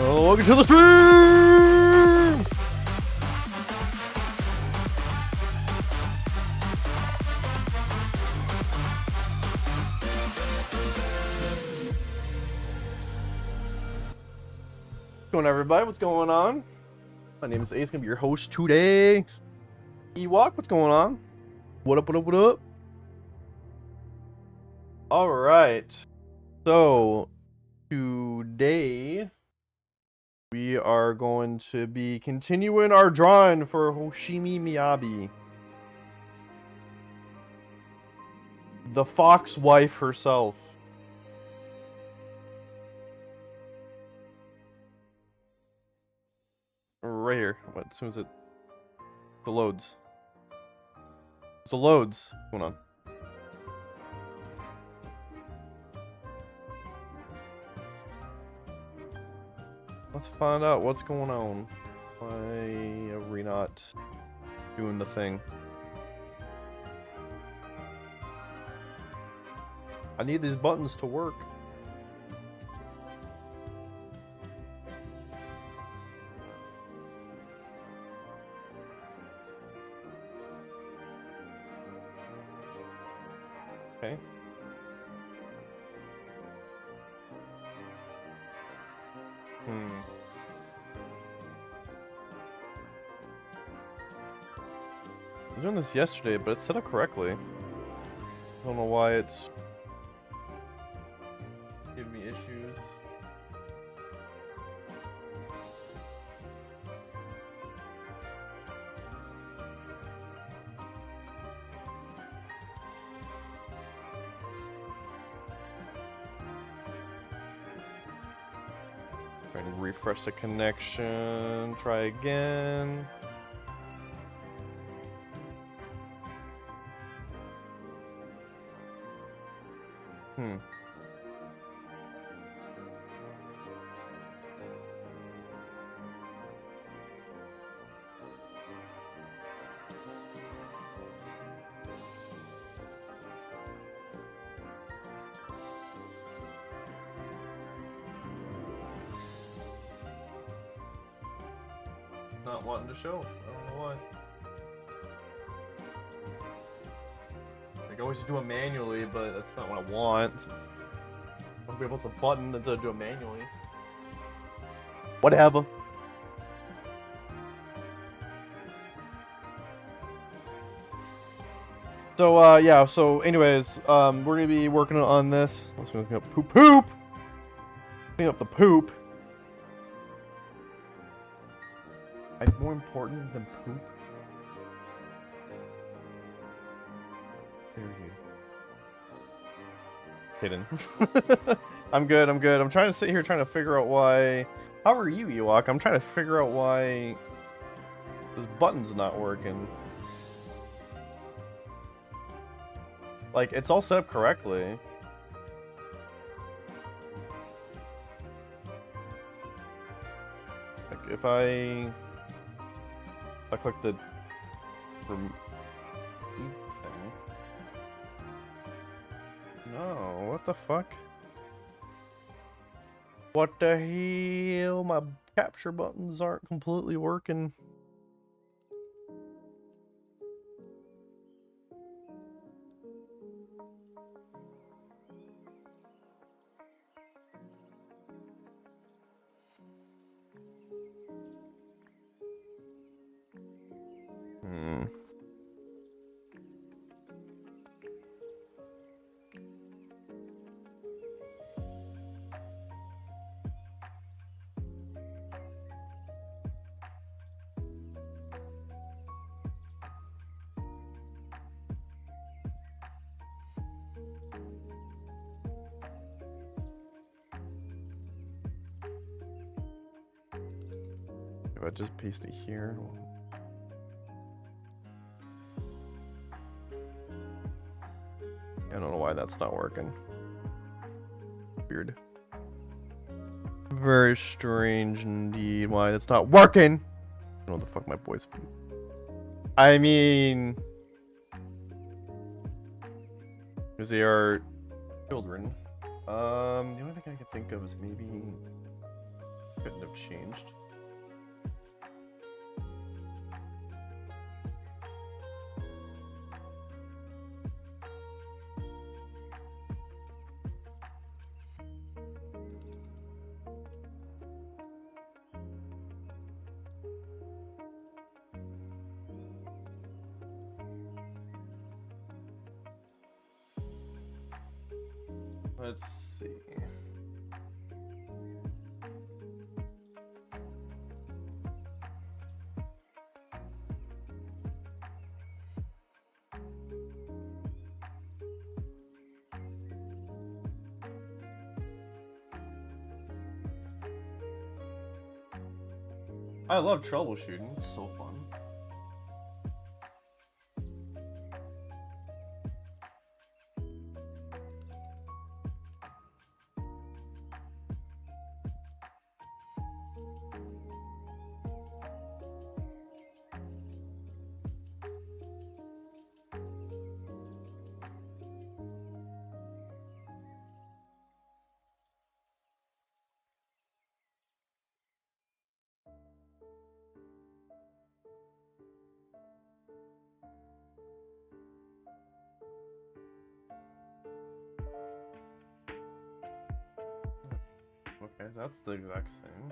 Oh, welcome to the stream! What's going on, everybody? What's going on? My name is Ace, gonna be your host today. Ewok, what's going on? What up, what up, what up? Alright. So, today we are going to be continuing our drawing for Hoshimi Miyabi. The Fox Wife herself. Right here. What, as soon as it loads. It's the loads. What's going on? Let's find out what's going on. Why are we not doing the thing? I need these buttons to work. Okay. I was doing this yesterday, but it's set up correctly. I don't know why it's giving me issues. Trying to refresh the connection. Try again. Not wanting to show. I don't know why. Like, I always do it manually, but that's not what I want. I want to be able to button instead of do it manually. Whatever. So, yeah, so anyways, we're gonna be working on this. Let's clean up poop. Clean up the poop. More important than poop? There you. Hidden. I'm good. I'm trying to sit here trying to figure out why. How are you, Ewok? I'm trying to figure out why this button's not working. Like, it's all set up correctly. Like, if I click the thing. No, what the fuck? What the hell? My capture buttons aren't completely working. If I just paste it here. I don't know why that's not working. Weird. Very strange indeed why that's not working. I don't know what the fuck my voice. I mean, because they are children. The only thing I can think of is maybe Couldn't have changed. Let's see. I love troubleshooting. It's so fun. Okay, that's the exact same.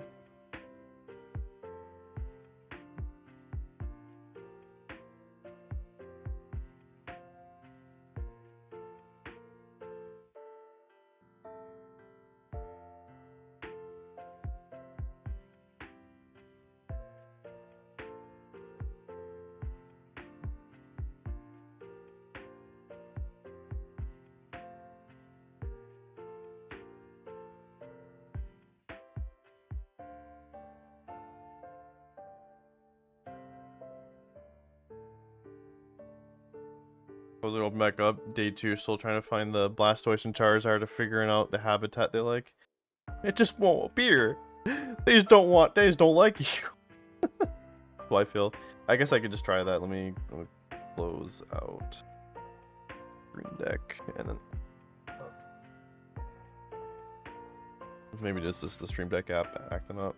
Supposed to open back up. Day 2, still trying to find the Blastoise and Charizard, to figuring out the habitat they like. It just won't appear. They just don't like you. That's how I feel. I guess I could just try that. Let me close out Stream Deck and then maybe just the Stream Deck app acting up.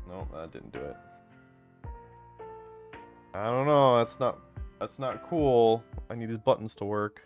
No, that didn't do it. I don't know, that's not cool. I need these buttons to work.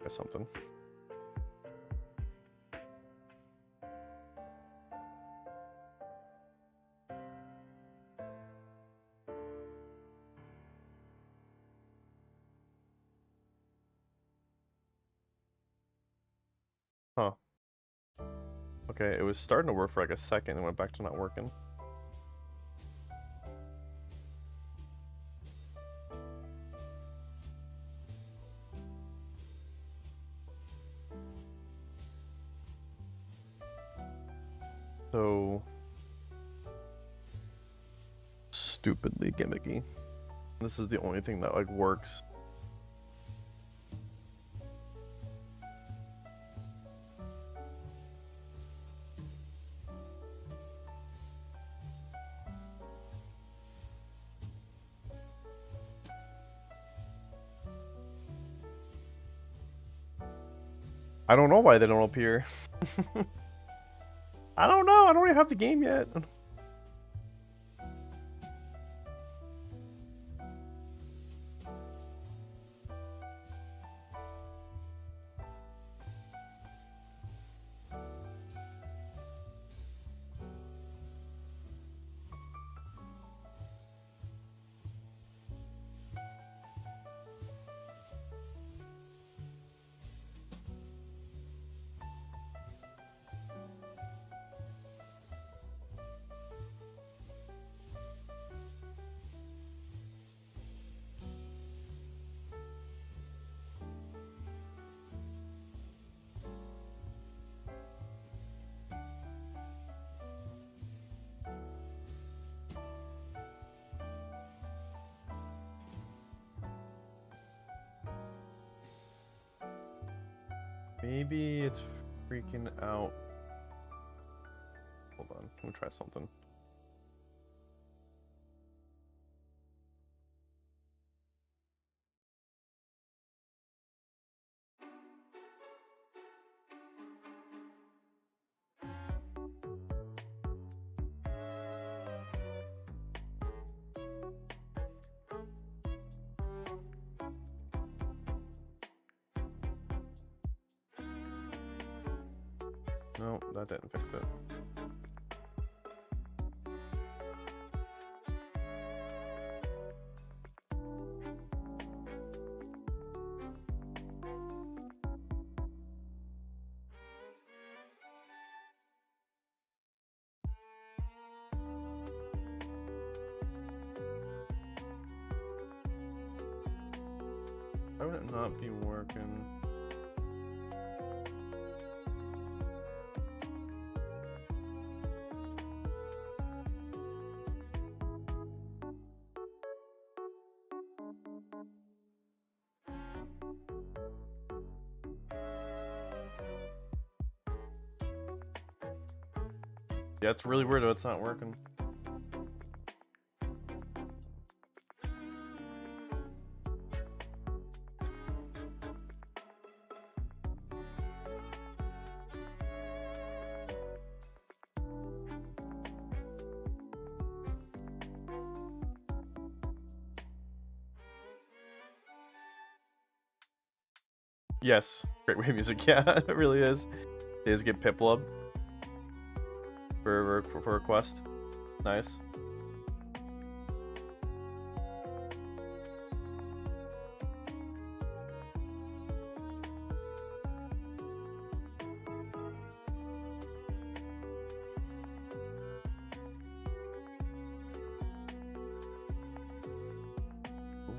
Something. Huh. Okay, it was starting to work for like a second and went back to not working. So stupidly gimmicky. This is the only thing that like works. I don't know why they don't appear. I don't know. I don't even have the game yet. Maybe it's freaking out. Hold on, let me try something. No, that didn't fix it. Why would it not be working? Yeah, it's really weird how it's not working. Yes, great wave music. Yeah, it really is. They just get Piplup for a quest. Nice.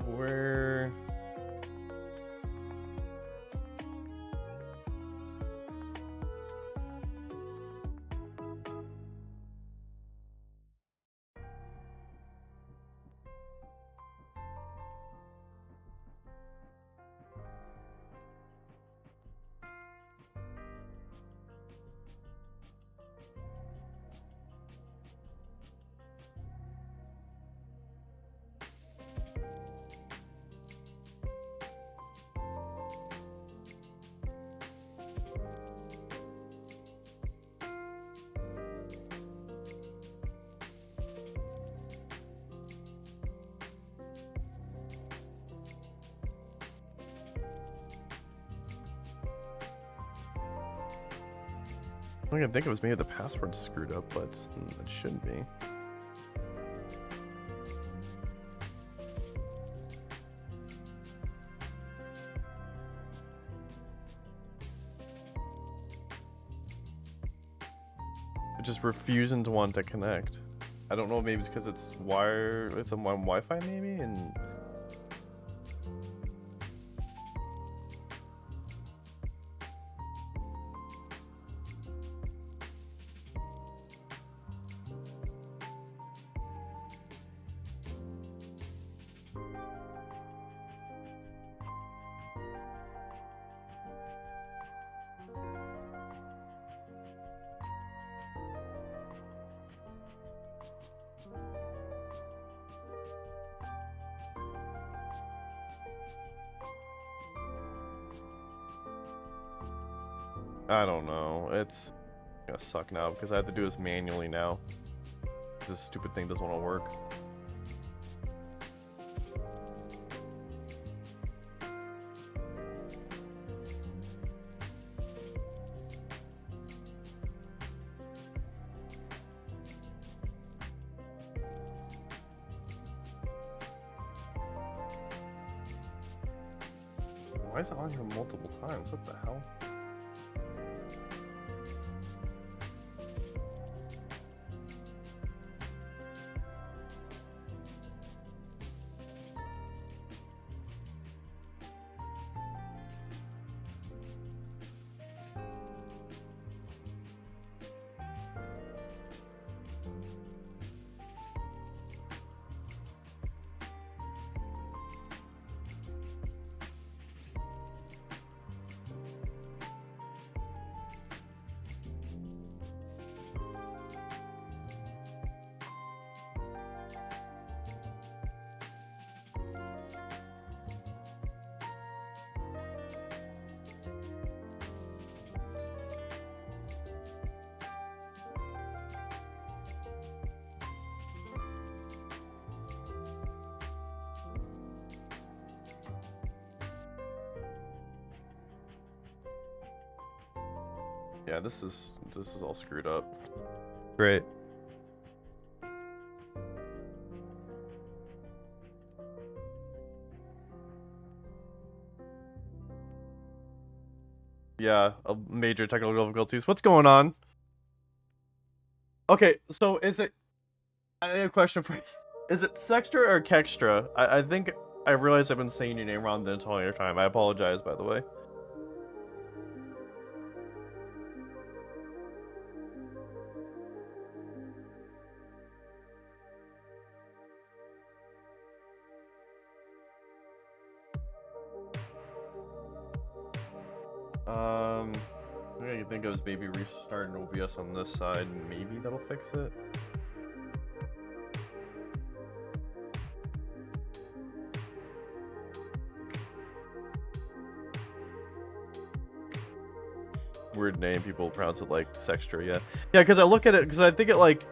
Where? I think it was maybe the password screwed up, but it shouldn't be. It's just refusing to want to connect. I don't know, maybe it's because it's it's on Wi-Fi maybe, and I don't know. It's gonna suck now because I have to do this manually now. This stupid thing doesn't want to work. Why is it on here multiple times? What the hell? Yeah, this is all screwed up. Great. Yeah, major technical difficulties. What's going on? Okay, so is it... I have a question for you. Is it Sextra or Kextra? I think I realized I've been saying your name wrong the entire time. I apologize, by the way. What I think of is maybe restarting OBS on this side. Maybe that'll fix it. Weird name. People pronounce it like Sextra. Yeah, yeah. Because I look at it, because I think it like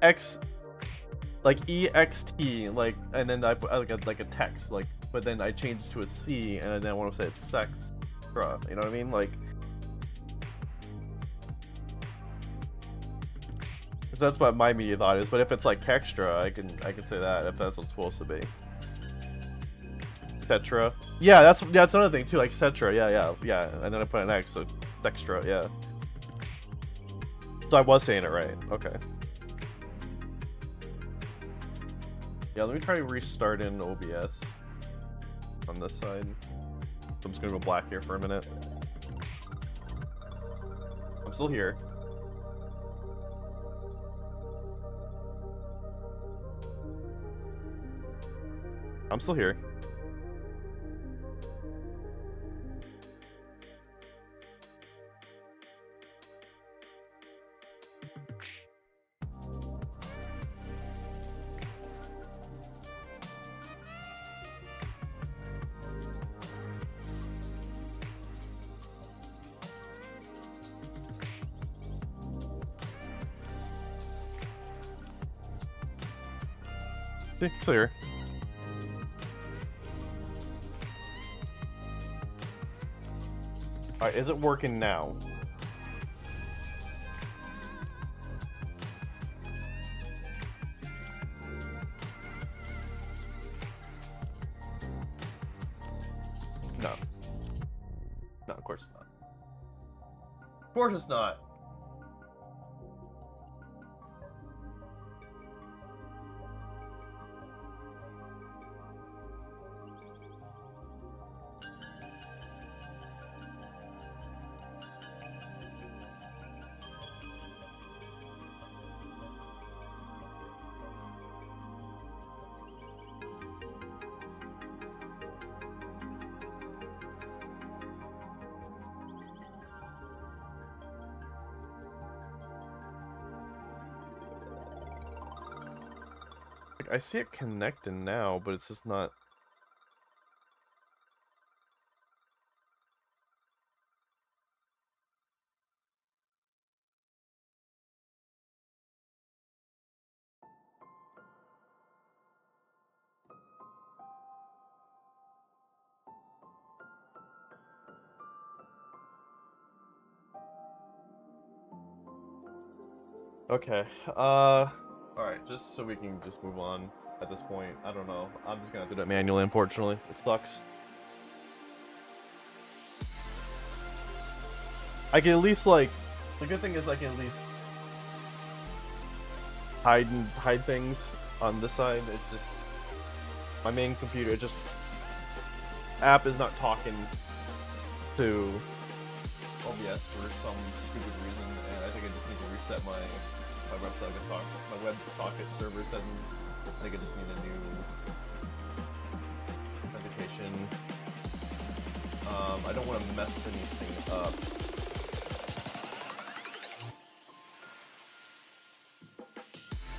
X, like EXT, like, and then I put like a text, like, but then I changed it to a C, and then I want to say it's Sextra. You know what I mean? Like. So that's what my media thought is, but if it's like Kextra, I can say that if that's what it's supposed to be. Cetra. Yeah, that's another thing too, like Cetra, yeah. And then I put an X, so Dextra, yeah. So I was saying it right. Okay. Yeah, let me try restart in OBS on this side. I'm just gonna go black here for a minute. I'm still here. I'm still here. See, clear. Alright, is it working now? No. No, of course not. Of course it's not. I see it connecting now, but it's just not. Okay, alright, just so we can just move on at this point. I don't know. I'm just gonna have to do it manually, unfortunately. It sucks. I can at least, like, the good thing is I can at least hide things on this side. It's just my main computer, it just app is not talking to OBS for some stupid reason, and I think I just need to reset my WebSocket server settings. I think I just need a new authentication. I don't want to mess anything up.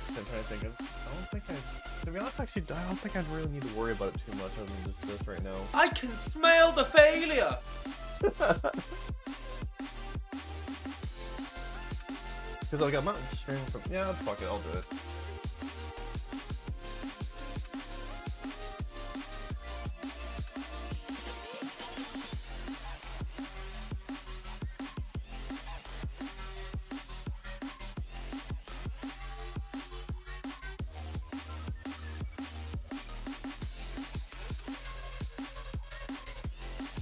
I'm trying to think of. To be honest, actually, I don't think I really need to worry about it too much other than just this right now. I can smell the failure! Because like I'm not streaming from. Yeah, fuck it, I'll do it.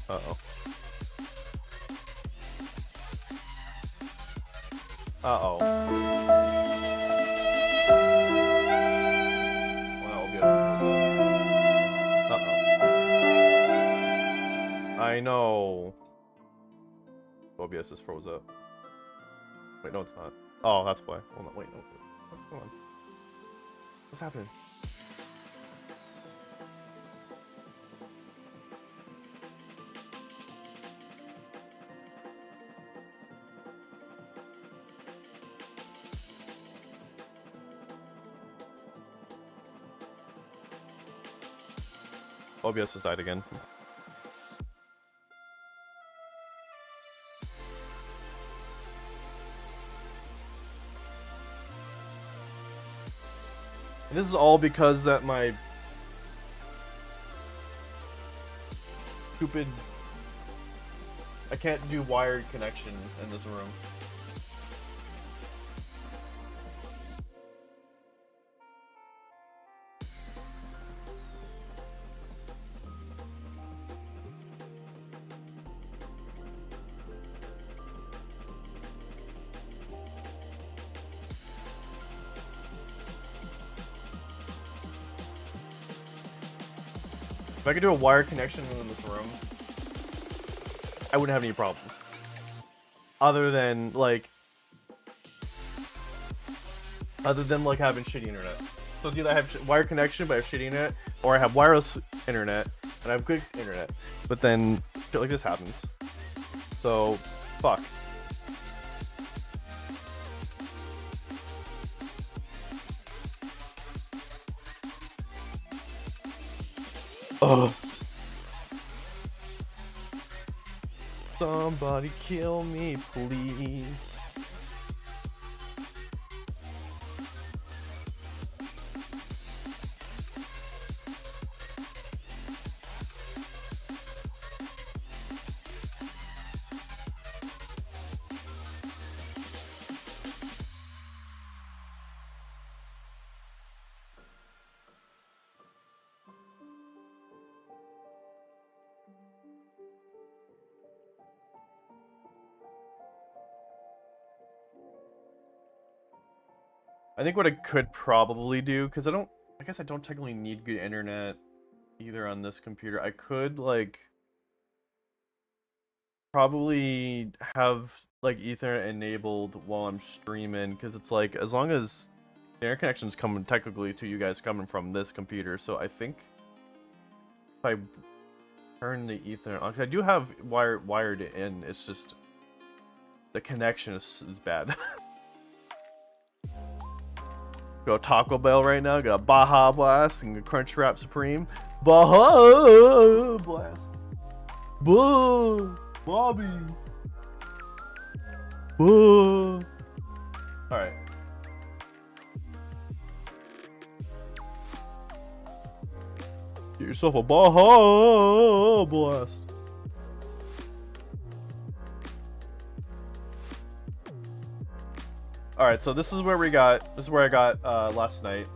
Uh-oh. Uh-oh. Well, OBS is uh-oh. I know. OBS just froze up. Wait, no, it's not. Oh, that's why. Hold on, wait, no. What's going on? What's happening? OBS has died again. And this is all because that my stupid... I can't do wired connection in this room. If I could do a wired connection in this room, I wouldn't have any problems. Other than like having shitty internet. So it's either I have wired connection but I have shitty internet, or I have wireless internet and I have good internet. But then shit like this happens. So fuck. Ugh. Somebody kill me, please. I think what I could probably do, because I guess I don't technically need good internet either on this computer. I could, like, probably have, like, Ethernet enabled while I'm streaming, because it's like, as long as the internet connection's coming technically to you guys coming from this computer, so I think if I turn the Ethernet on, 'cause I do have wired it in, it's just the connection is bad. Go Taco Bell right now. Got a Baja Blast and a Crunchwrap Supreme. Baja Blast. Boo, Bobby. Boo. All right. Get yourself a Baja Blast. Alright, so this is where I got last night.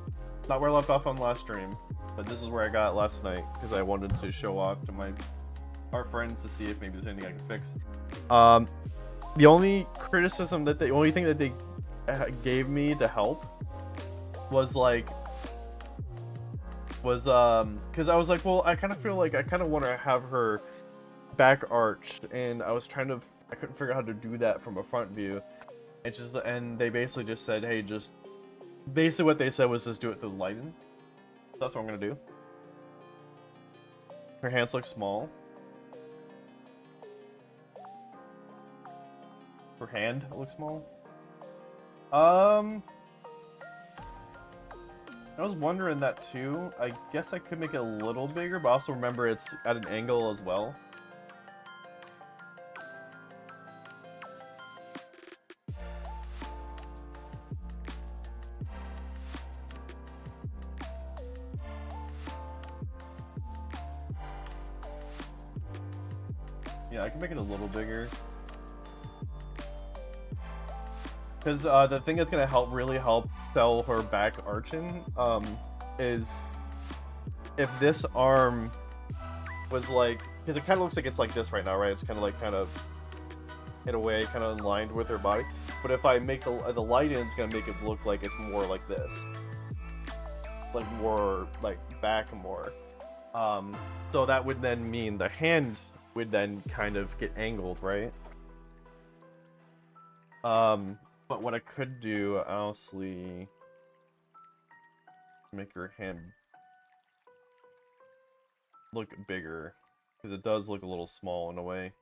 Not where I left off on last stream, but this is where I got last night because I wanted to show off to our friends to see if maybe there's anything I can fix. The only criticism the only thing that they gave me to help was because I was like, well, I kind of feel like I kind of want to have her back arched, and I couldn't figure out how to do that from a front view. And they basically just said, hey, basically what they said was just do it through the lighting. So that's what I'm gonna do. Her hands look small. Her hand looks small. I was wondering that too. I guess I could make it a little bigger, but also remember it's at an angle as well. Yeah, I can make it a little bigger. Because the thing that's gonna really help sell her back arching is if this arm was like, because it kind of looks like it's like this right now, right? It's kind of like, in a way, kind of aligned with her body. But if I make the light in, it's gonna make it look like it's more like this, like more like back more. So that would then mean the hand would then kind of get angled, right? But what I could do, honestly, make her hand look bigger, because it does look a little small in a way.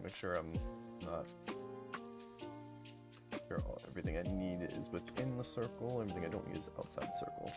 Make sure I'm not sure everything I need is within the circle, everything I don't need is outside the circle.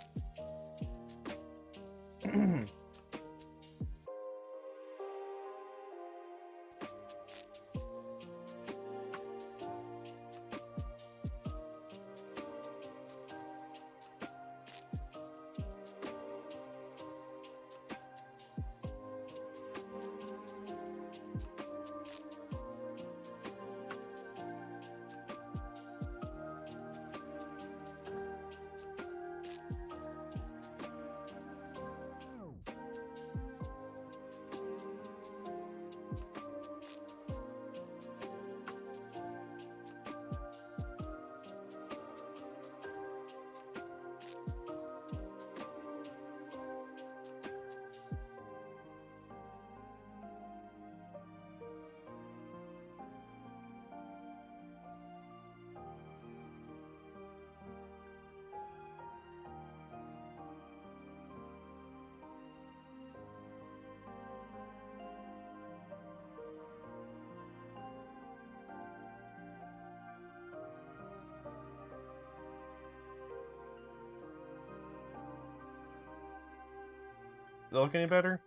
Does it look any better?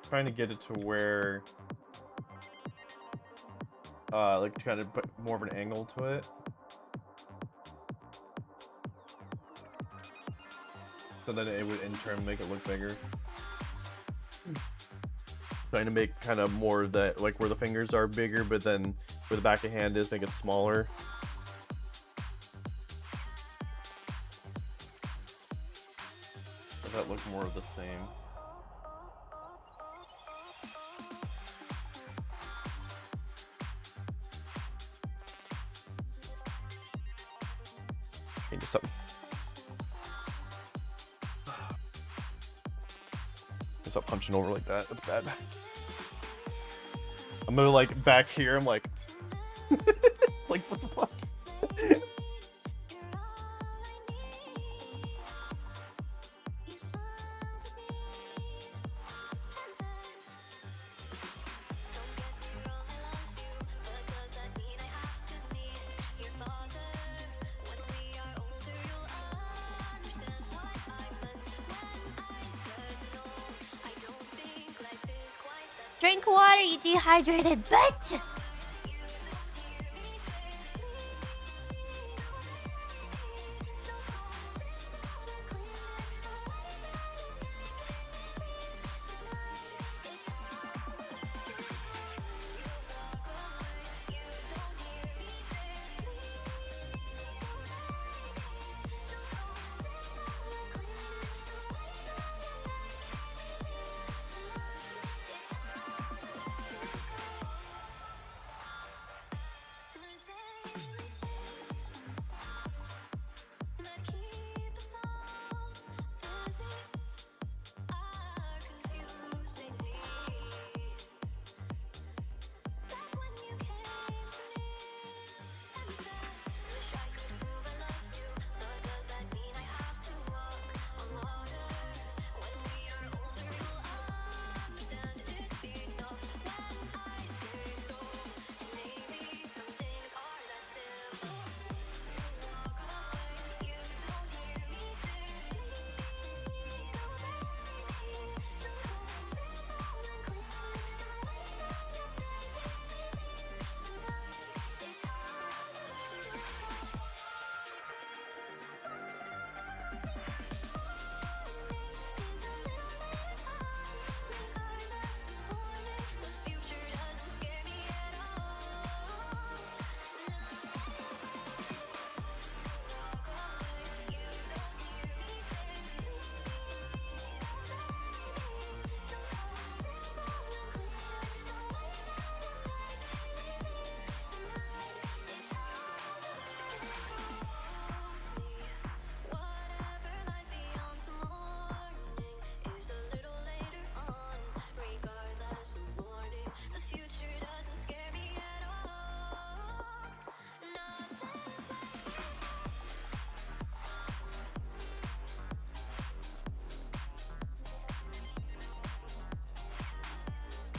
Trying to get it to where, like, to kind of put more of an angle to it. So then it would in turn make it look bigger. Trying to make kind of more of that, like where the fingers are bigger, but then where the back of hand is, make it smaller. Does that look more of the same? Change this up. Stop punching over like that. That's bad. I'm gonna like back here. I'm like, like what the fuck? Drink water, you dehydrated bitch!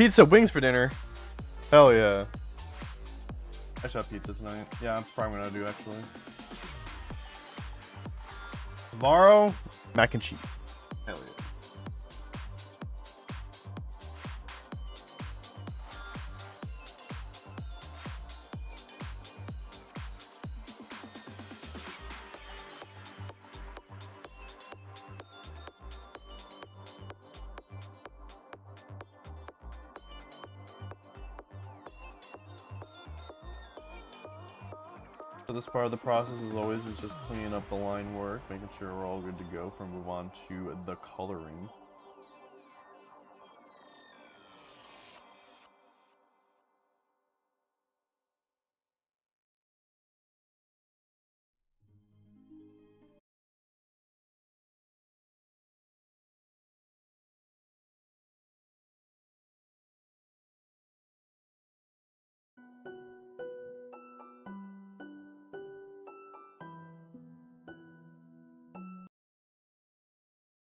Pizza wings for dinner. Hell yeah. I should have pizza tonight. Yeah, I'm probably gonna do actually. Tomorrow, mac and cheese. Hell yeah. So this part of the process, as always, is just cleaning up the line work, making sure we're all good to go before we move on to the coloring.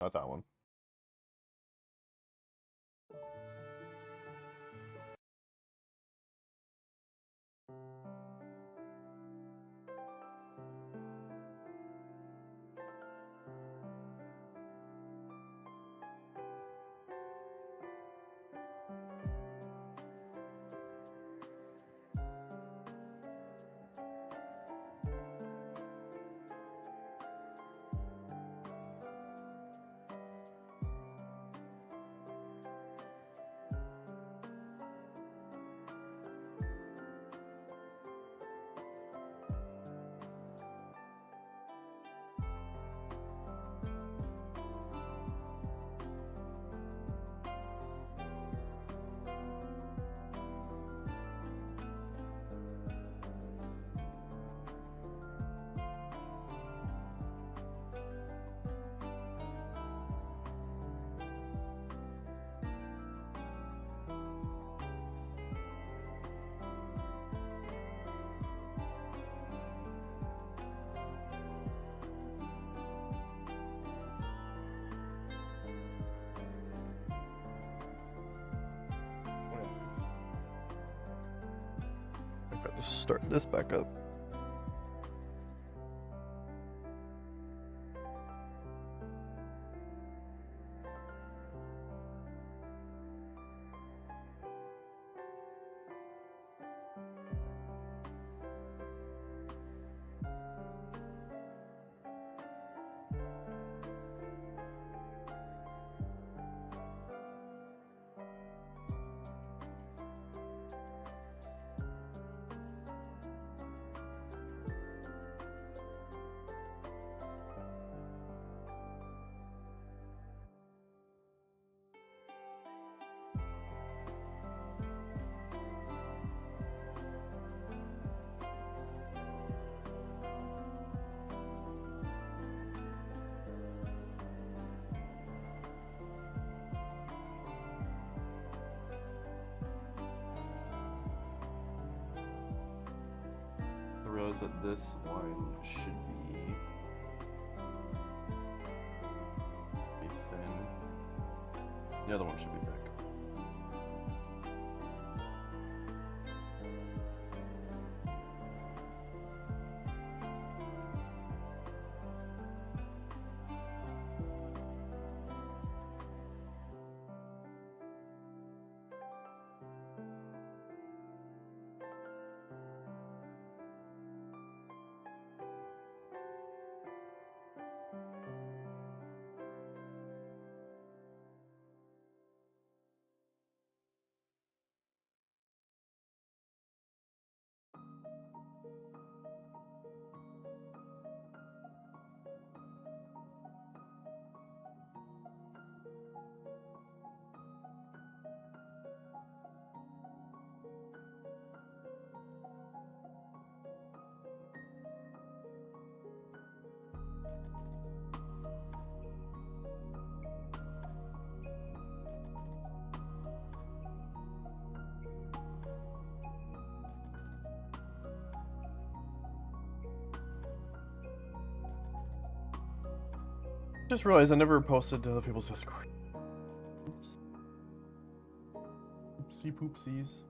Not that one. I got to start this back up. I realize that this line should be thin. The other one should be thick. Just realized I never posted to other people's Discord. Oops. Oopsie poopsies.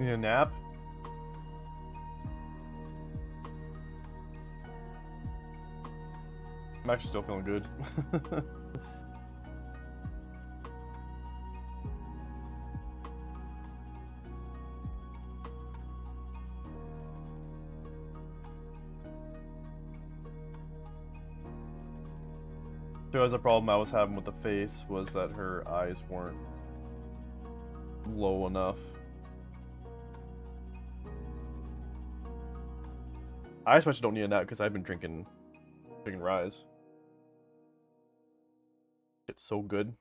Need a nap? I'm actually still feeling good. So as a problem I was having with the face was that her eyes weren't low enough. I especially don't need a nap because I've been drinking Rise. It's so good.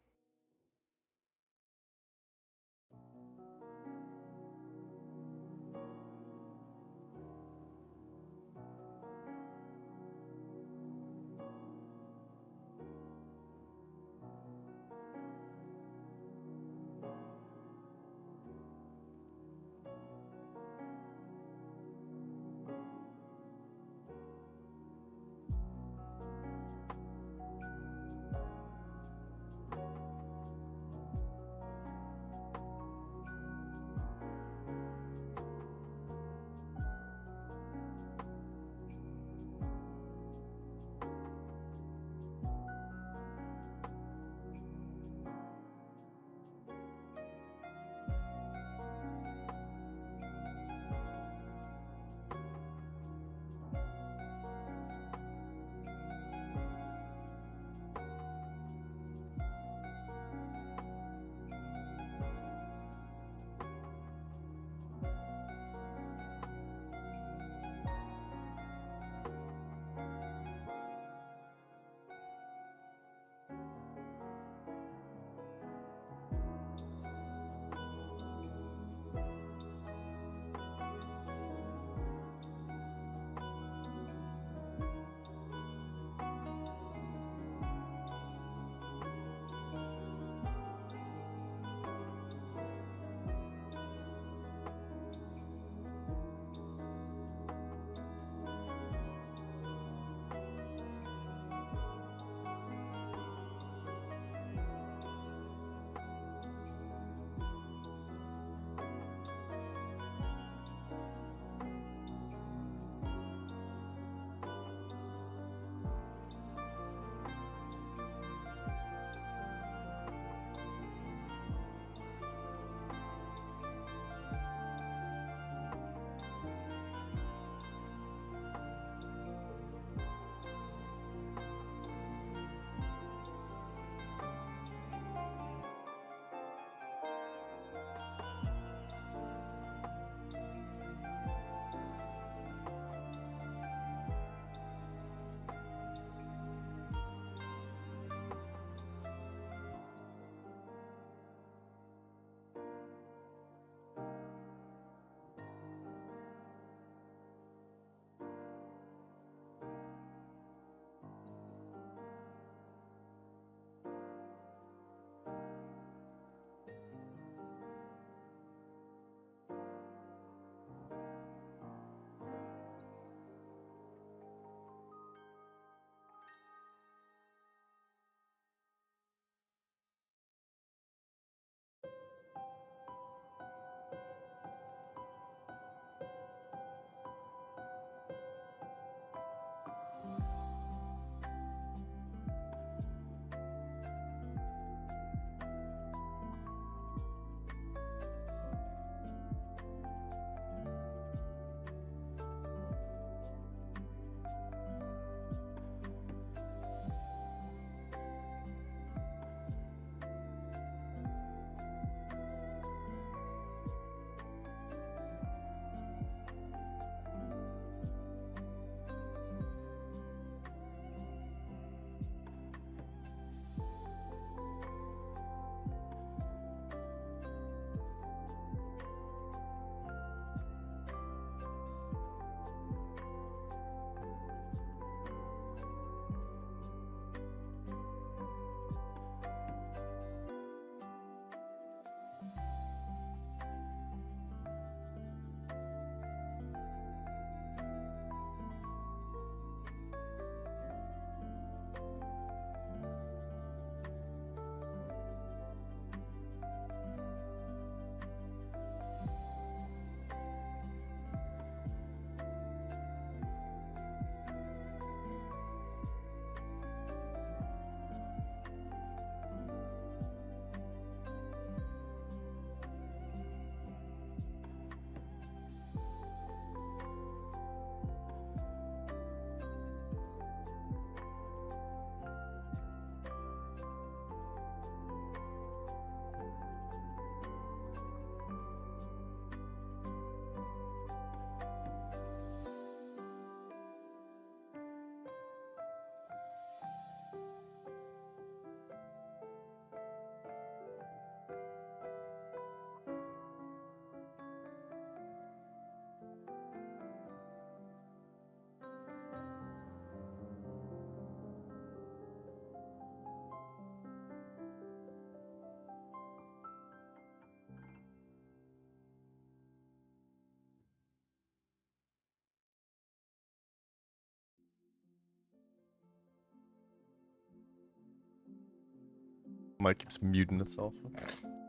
Mic keeps muting itself.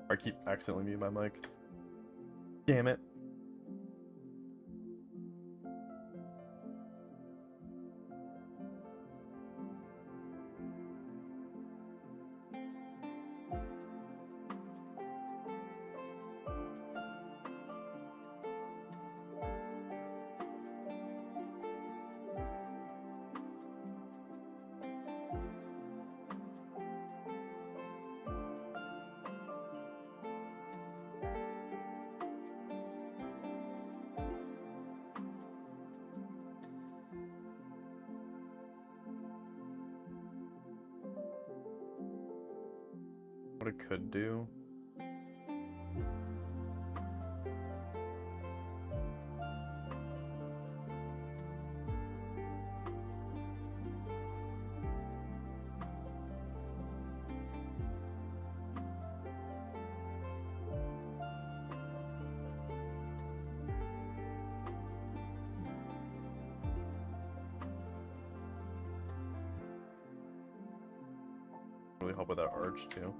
I keep accidentally muting my mic. Damn it. What it could do. Really help with that arch too.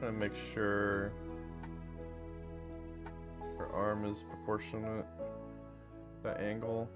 Gonna make sure her arm is proportionate. That angle.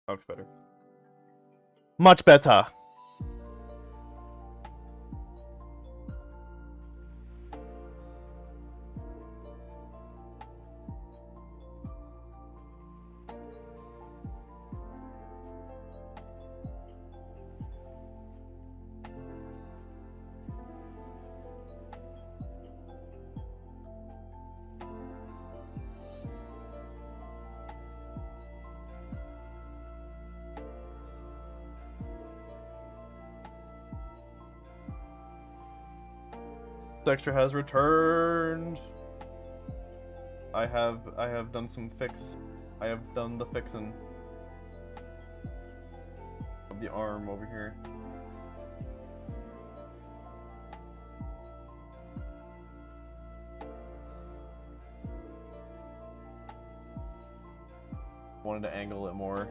Looks better. Much better. Dexter has returned. I have done some fix. I have done the fixin' of the arm over here. Wanted to angle it more.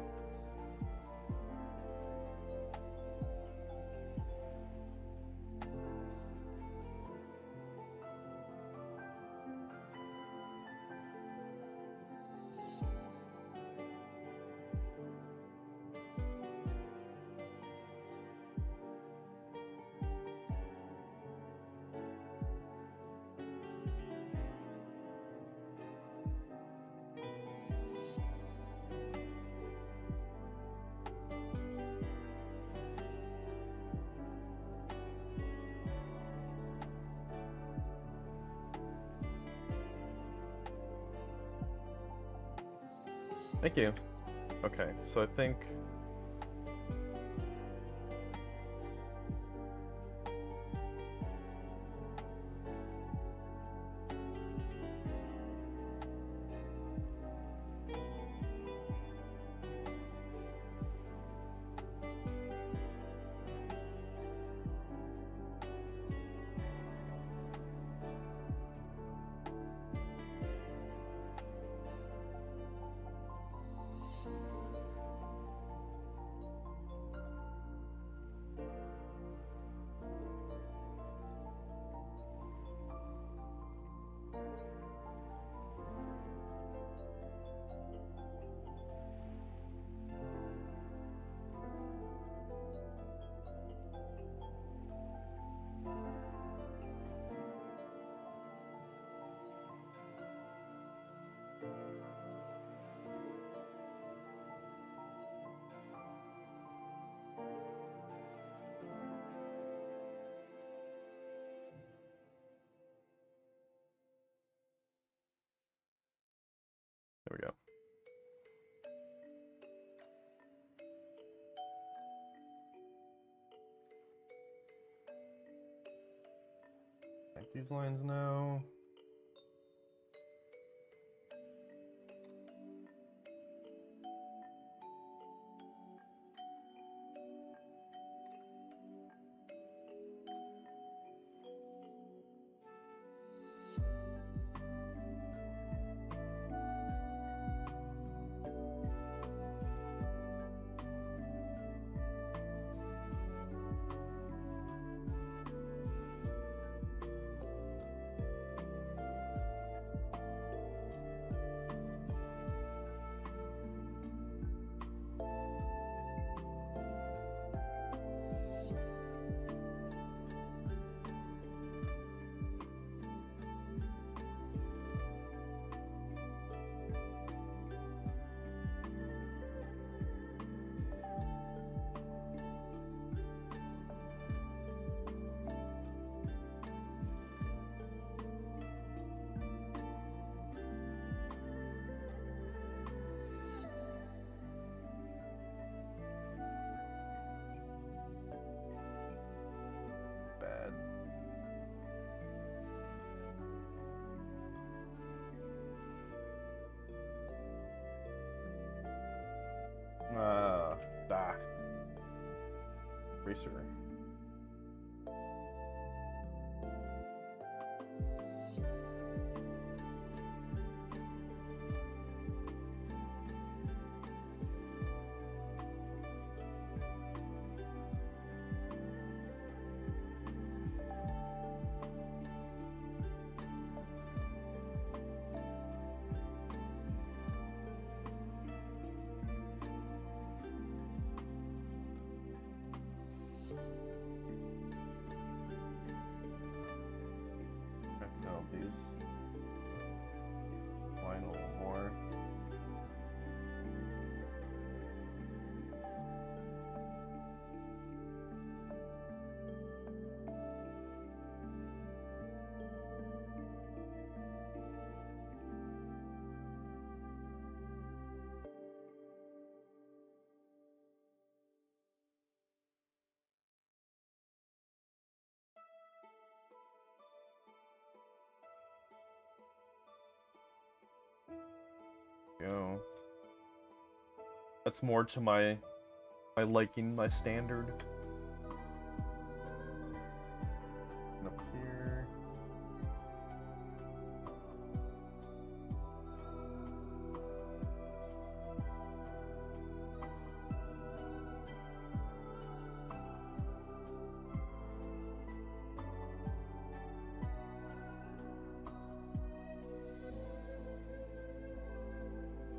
Thank you. Okay, so I think... There we go. Like these lines now. Bad. Racer. No, these line a little more. Go. That's more to my liking, my standard. And up here.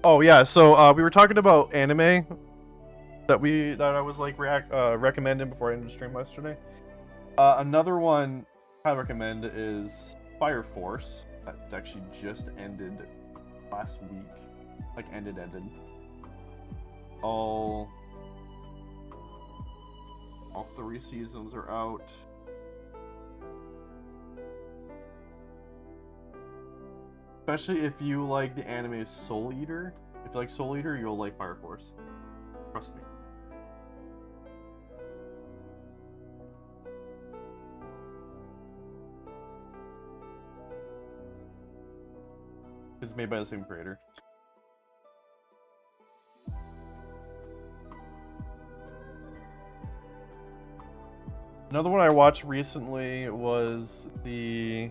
Oh yeah, so we were talking about anime that I was like recommending before I ended the stream yesterday. Another one I recommend is Fire Force. That actually just ended last week. Like ended. All 3 seasons are out. Especially if you like the anime Soul Eater. If you like Soul Eater, you'll like Fire Force. Trust me. It's made by the same creator. Another one I watched recently was the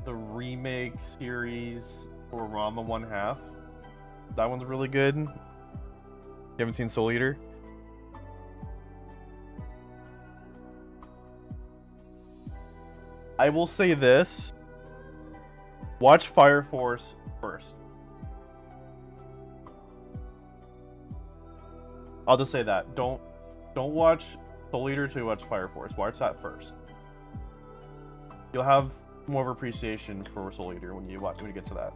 remake series for Rama 1/2. That one's really good. You haven't seen Soul Eater? I will say this. Watch Fire Force first. I'll just say that. Don't watch Soul Eater to watch Fire Force. Watch that first. You'll have more of appreciation for Soul Eater when you get to that.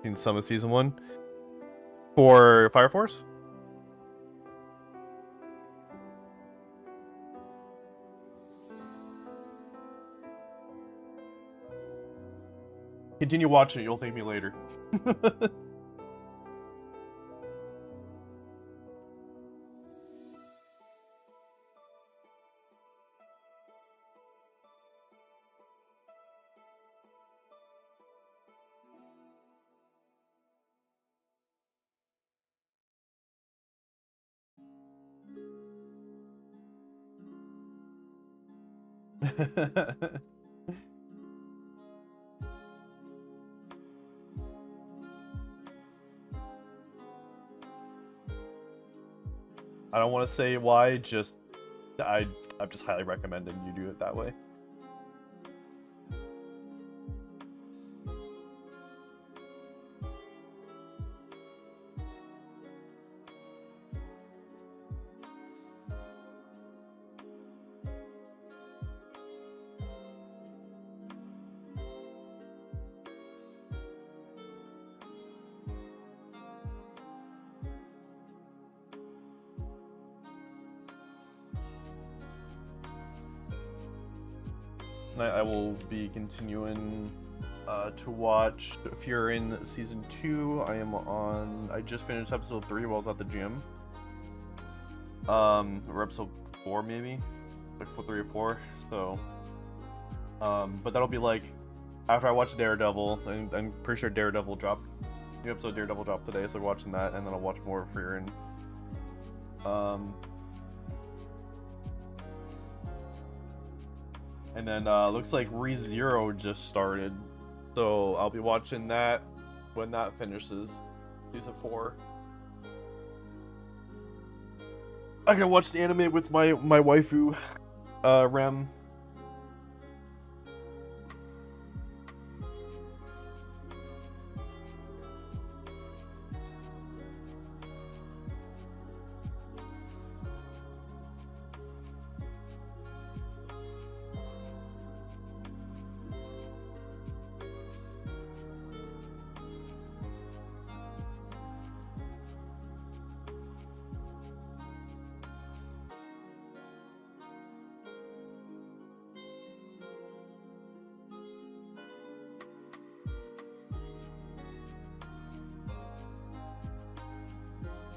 Seen some of season 1 for Fire Force. Continue watching it, you'll thank me later. I don't want to say why, I'm just highly recommending you do it that way. I will be continuing to watch. If you're in season 2, I just finished episode 3 while I was at the gym. Or episode 4 maybe, like 3 or 4. So, but that'll be like after I watch Daredevil, and I'm pretty sure Daredevil dropped. New episode of Daredevil dropped today, so we're watching that, and then I'll watch more for you're in. And then looks like ReZero just started, so I'll be watching that when that finishes. Season 4. I can watch the anime with my waifu, Rem.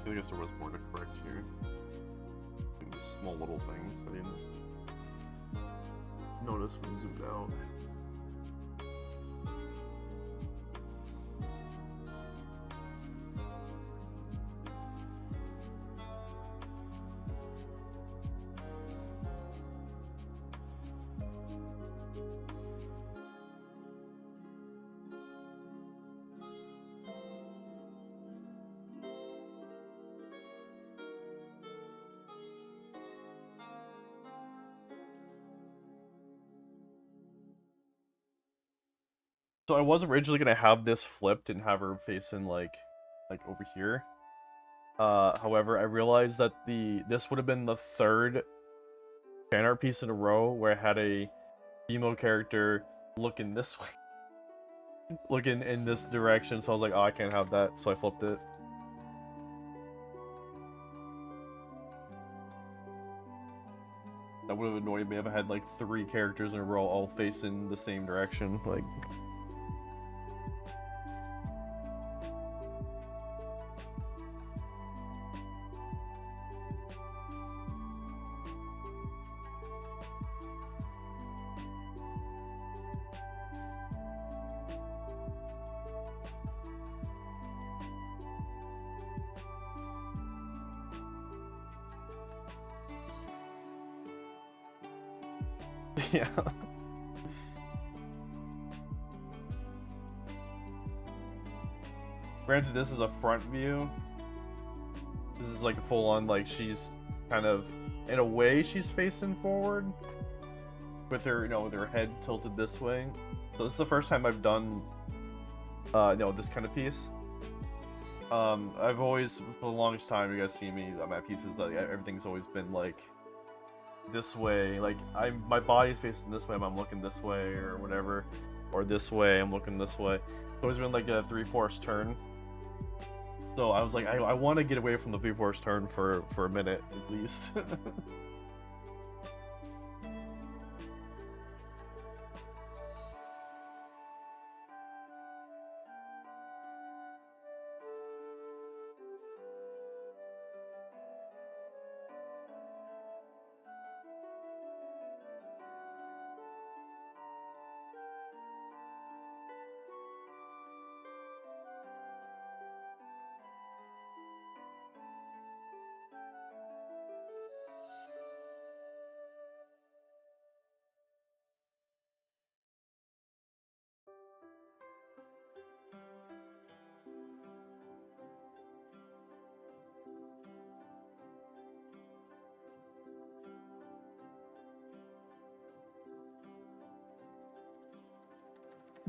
I guess there was more to correct here. Small little things I didn't notice when zoomed out. So I was originally gonna have this flipped and have her facing like over here. However, I realized that this would have been the third fan art piece in a row where I had a female character looking this way, looking in this direction. So I was like, oh, I can't have that. So I flipped it. would have annoyed me if I had like 3 characters in a row all facing the same direction. Like, yeah. Granted, this is a front view. This is like a full-on, like, she's kind of, in a way, she's facing forward with her, you know, with her head tilted this way. So this is the first time I've done, this kind of piece. I've always, for the longest time, you guys see me on my pieces, like, everything's always been like this way. Like, my body's facing this way, I'm looking this way, or whatever, or this way, I'm looking this way. It's always been like a 3/4 turn. So I was like, I want to get away from the 3/4 turn for a minute at least.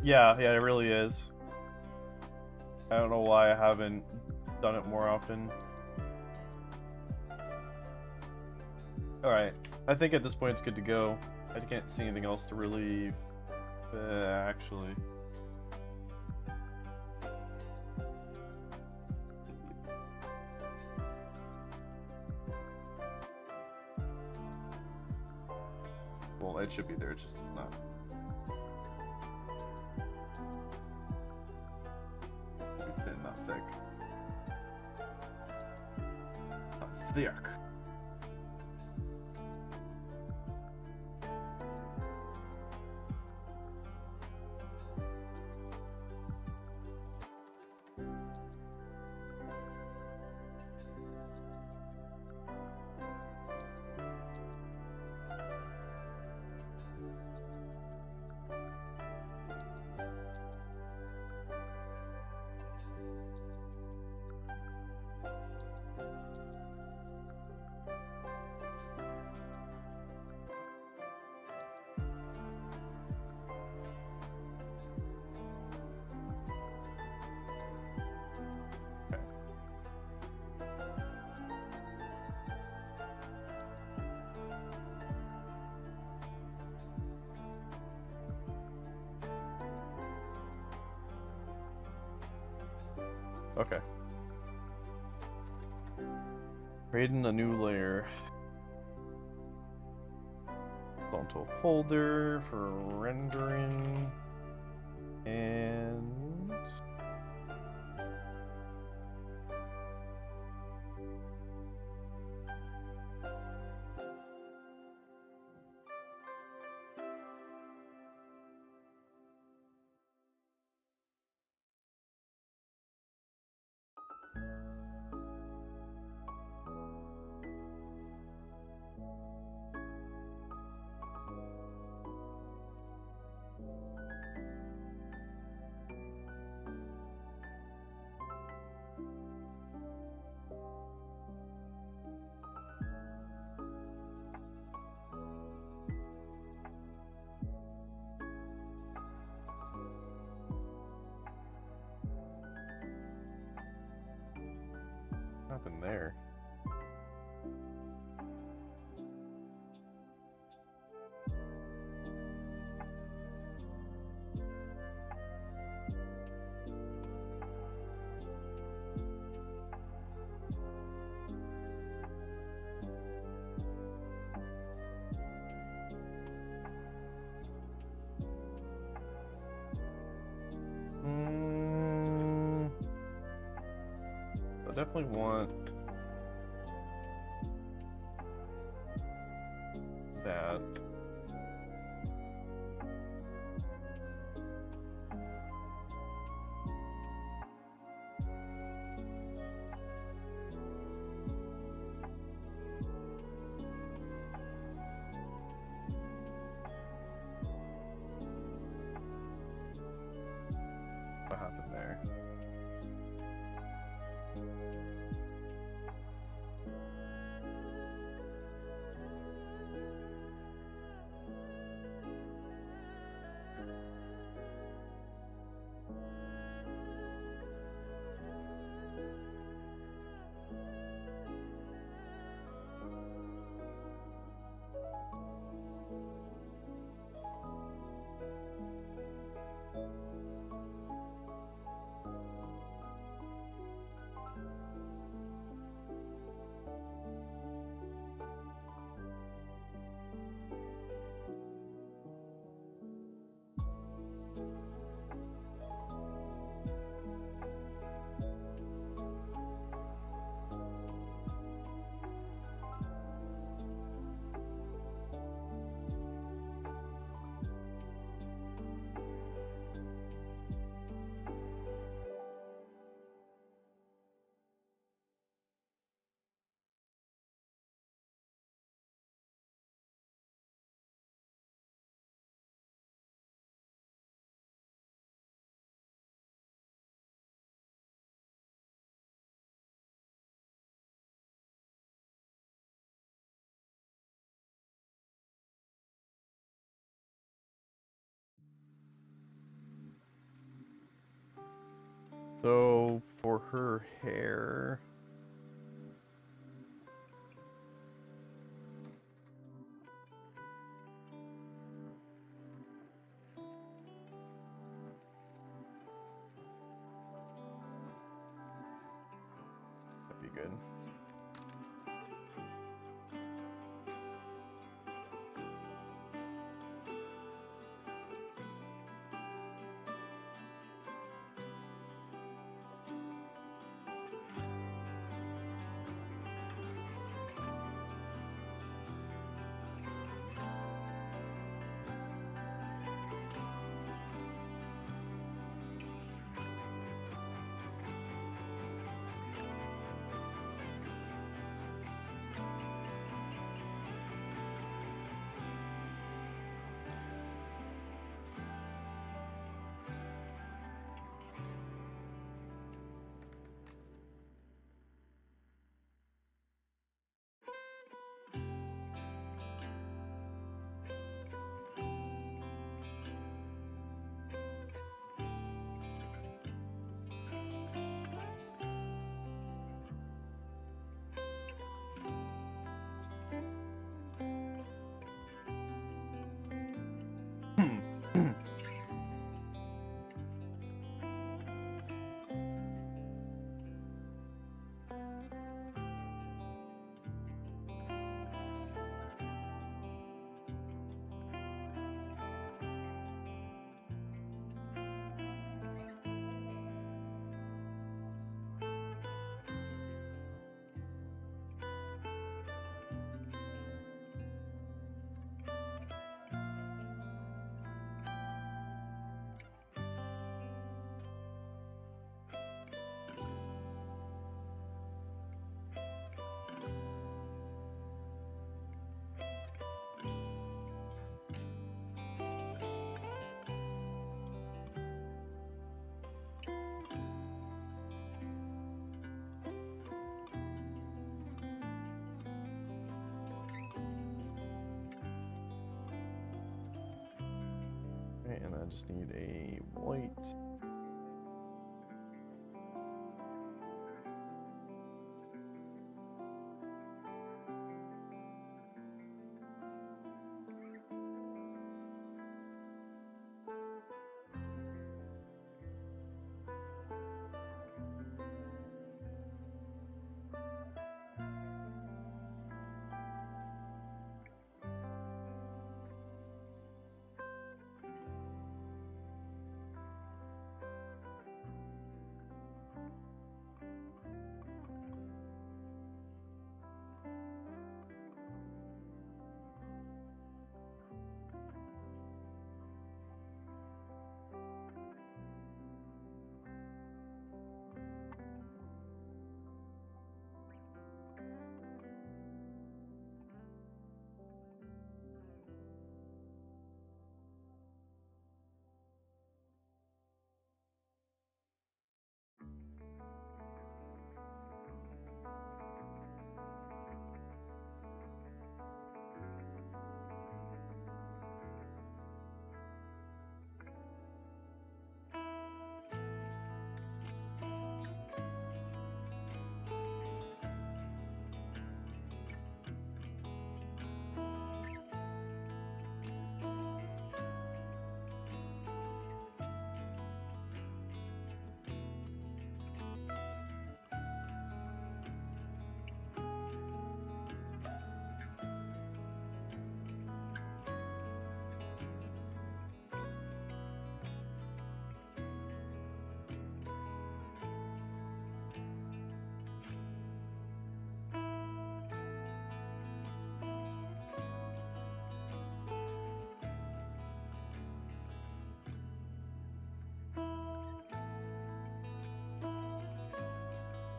Yeah, it really is. I don't know why I haven't done it more often. Alright, I think at this point it's good to go. I can't see anything else to really... actually... Well, it should be there, it's just not. Thin, not thick. Not thick. Okay. Creating a new layer. Go into a folder for rendering. And... nothing there. I definitely want that. What happened there? So for her hair, that'd be good. Okay, and I just need a white.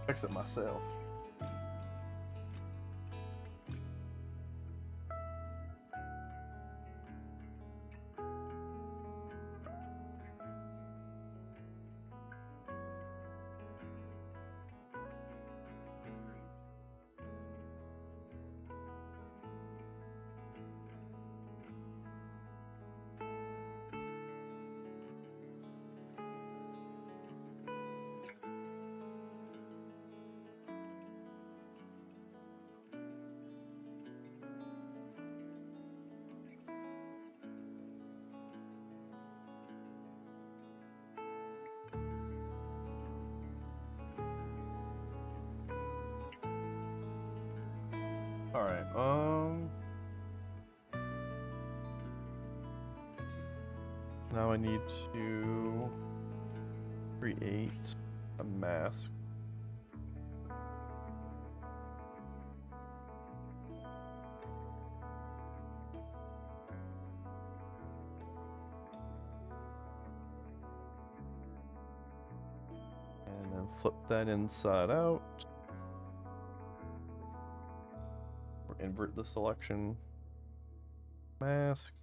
Fix it myself. Alright, now I need to create a mask. And then flip that inside out. Or invert the selection. Mask.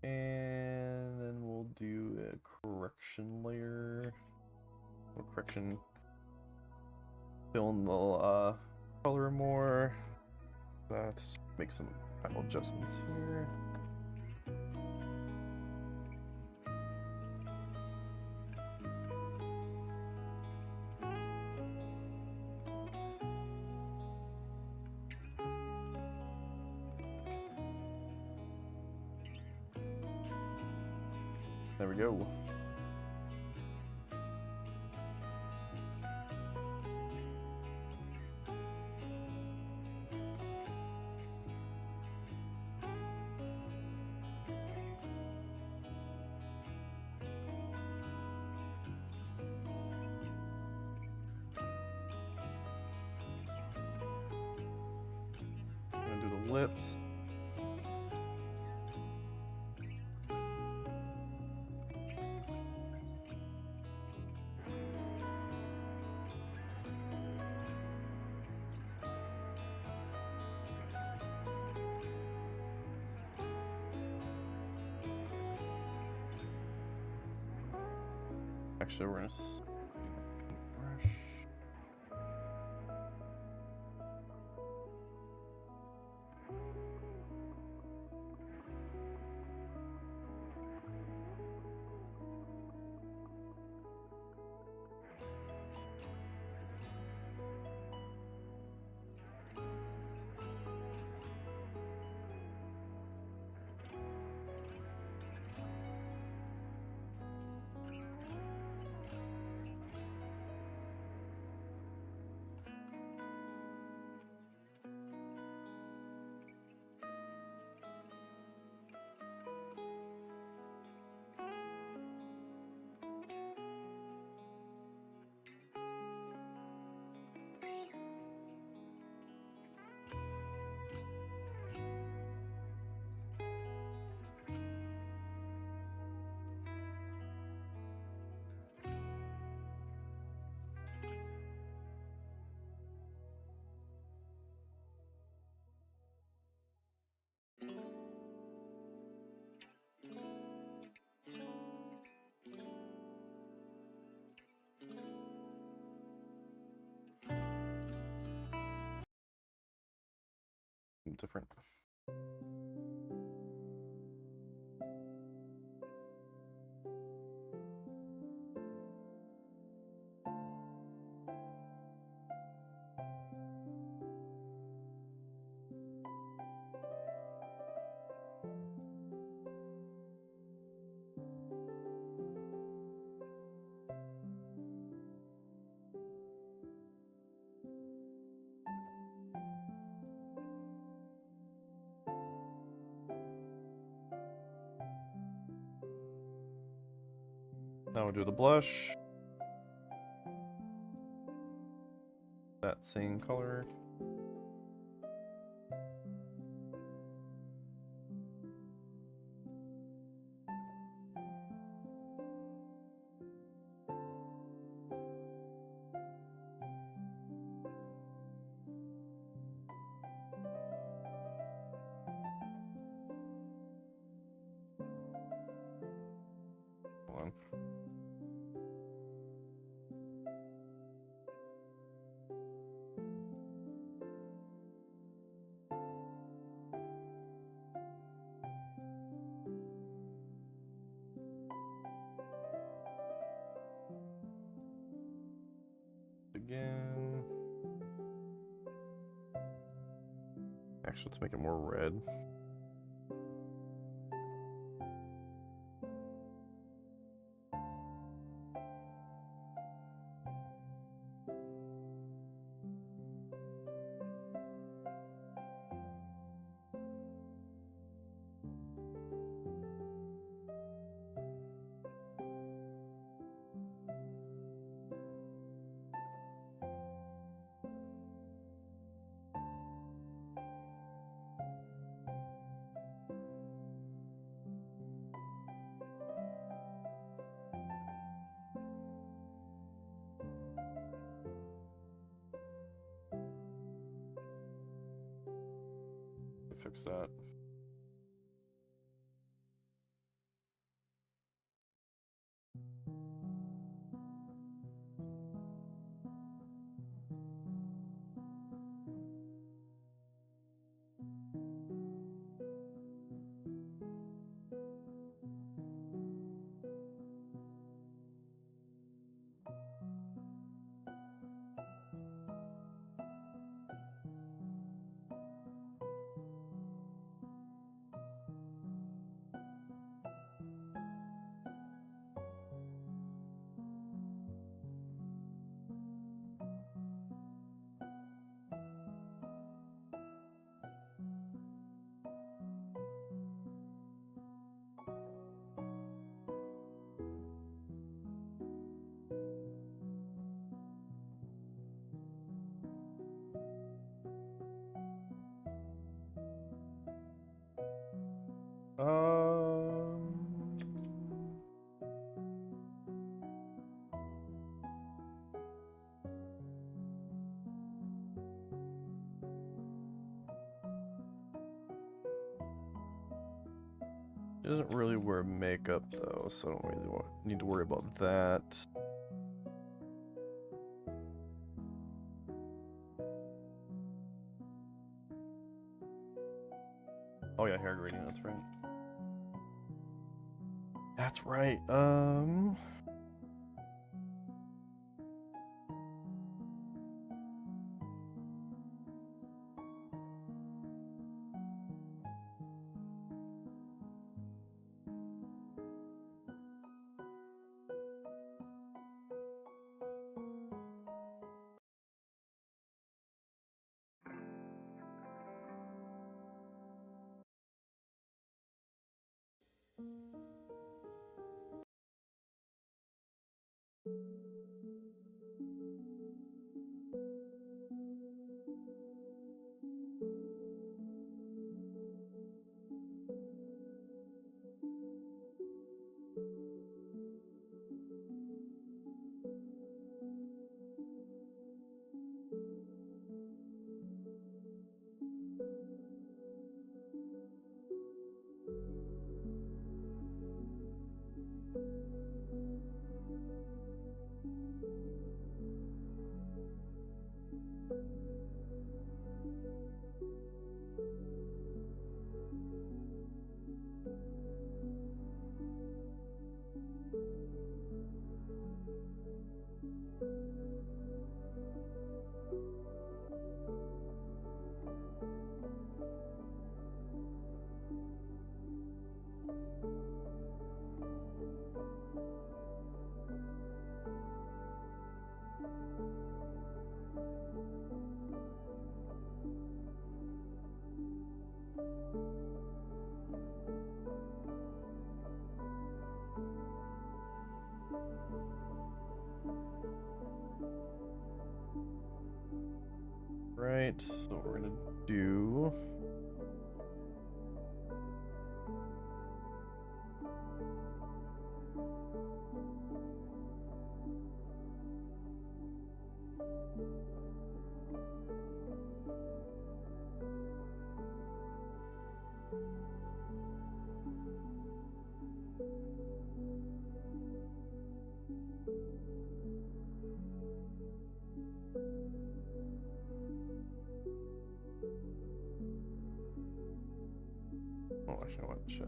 And then we'll do a correction layer. Or correction. Fill in the color more. Let's make some final adjustments here. There we go. I'm gonna do the lips. Actually, we're gonna brush. Different. Now we'll do the blush. That same color. again. Actually, let's make it more red. Fix that. She doesn't really wear makeup though, so I don't really need to worry about that. Oh yeah, hair gradient, that's right. That's right. Right, so what we're gonna do. Oh, actually, what shit.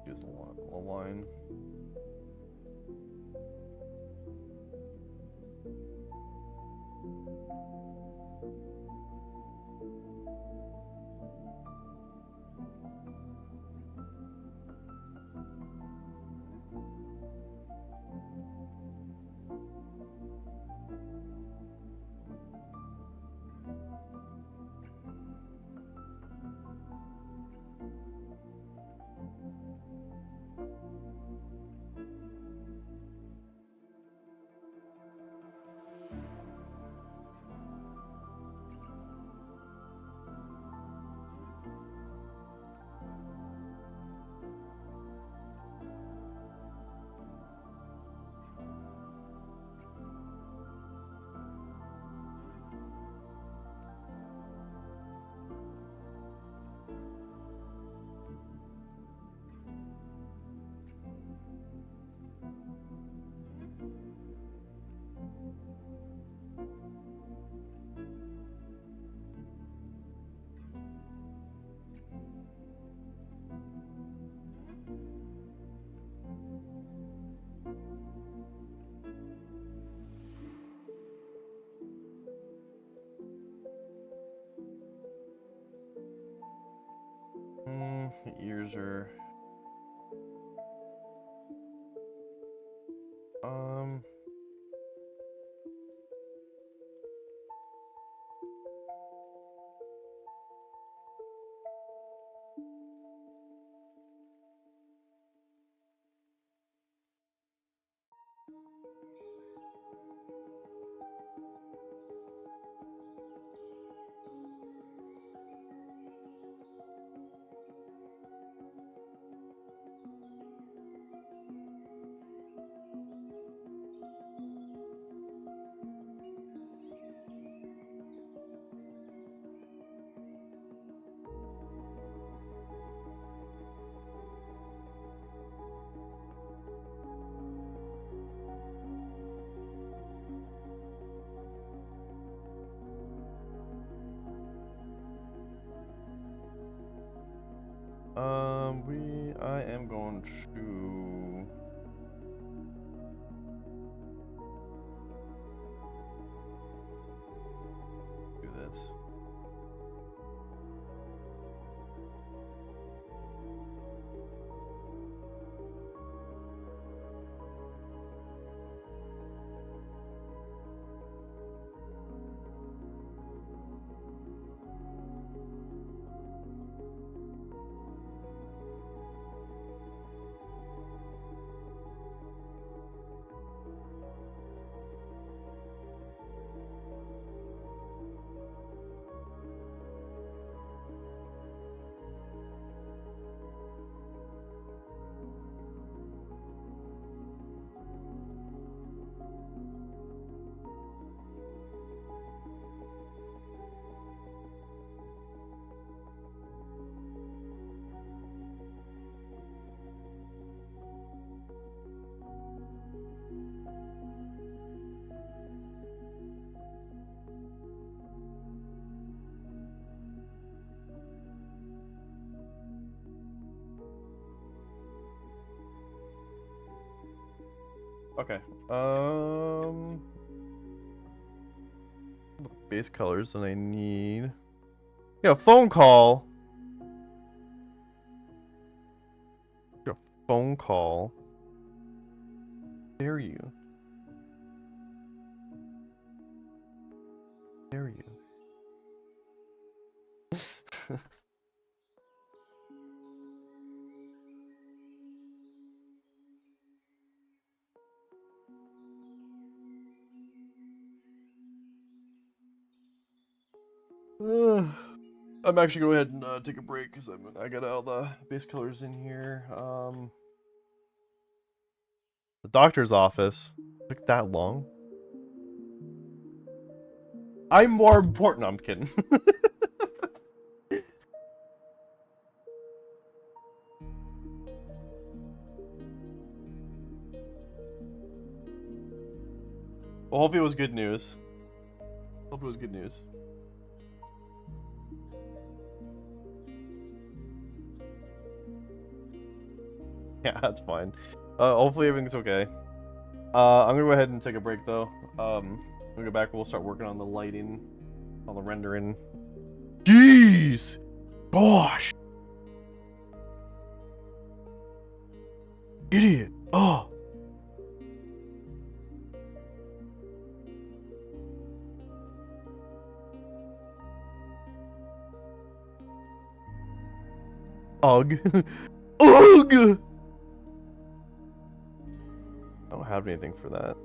use a line. The ears are I am going to do this. Okay. The base colors that I need. Yeah, phone call. A phone call. Dare you? Dare you? I'm actually go ahead and take a break because I got all the base colors in here. The doctor's office took that long. I'm more important. No, I'm kidding. Well, hope it was good news. Hope it was good news. Yeah, that's fine. Hopefully everything's okay. I'm gonna go ahead and take a break though. We'll go back. We'll start working on the lighting, on the rendering. Jeez, gosh, idiot. Oh. Ugh. Ugh. I don't have anything for that.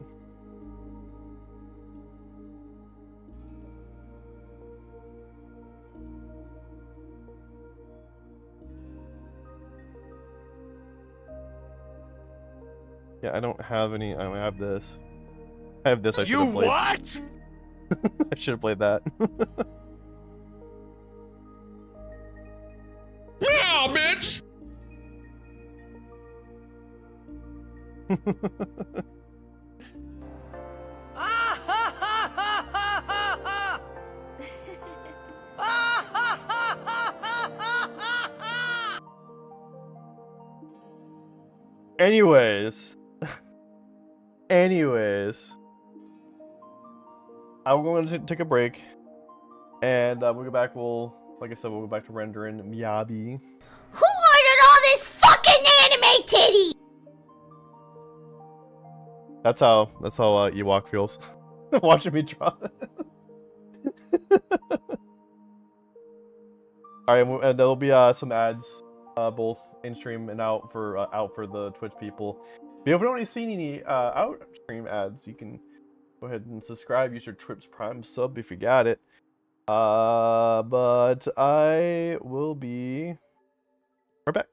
Yeah, I don't have any. I don't have this. I have this. I should have played. What? I should have played that. Yeah, bitch! Anyways. Anyways. I'm going to take a break. And we'll go back. Like I said, we'll go back to rendering Miyabi. Who ordered all this fucking anime titty? That's how Ewok feels. Watching me draw. Alright, and there'll be some ads, both in stream and out for the Twitch people. But if you don't see any out stream ads, you can go ahead and subscribe. Use your Trips Prime sub if you got it. But I will be right back.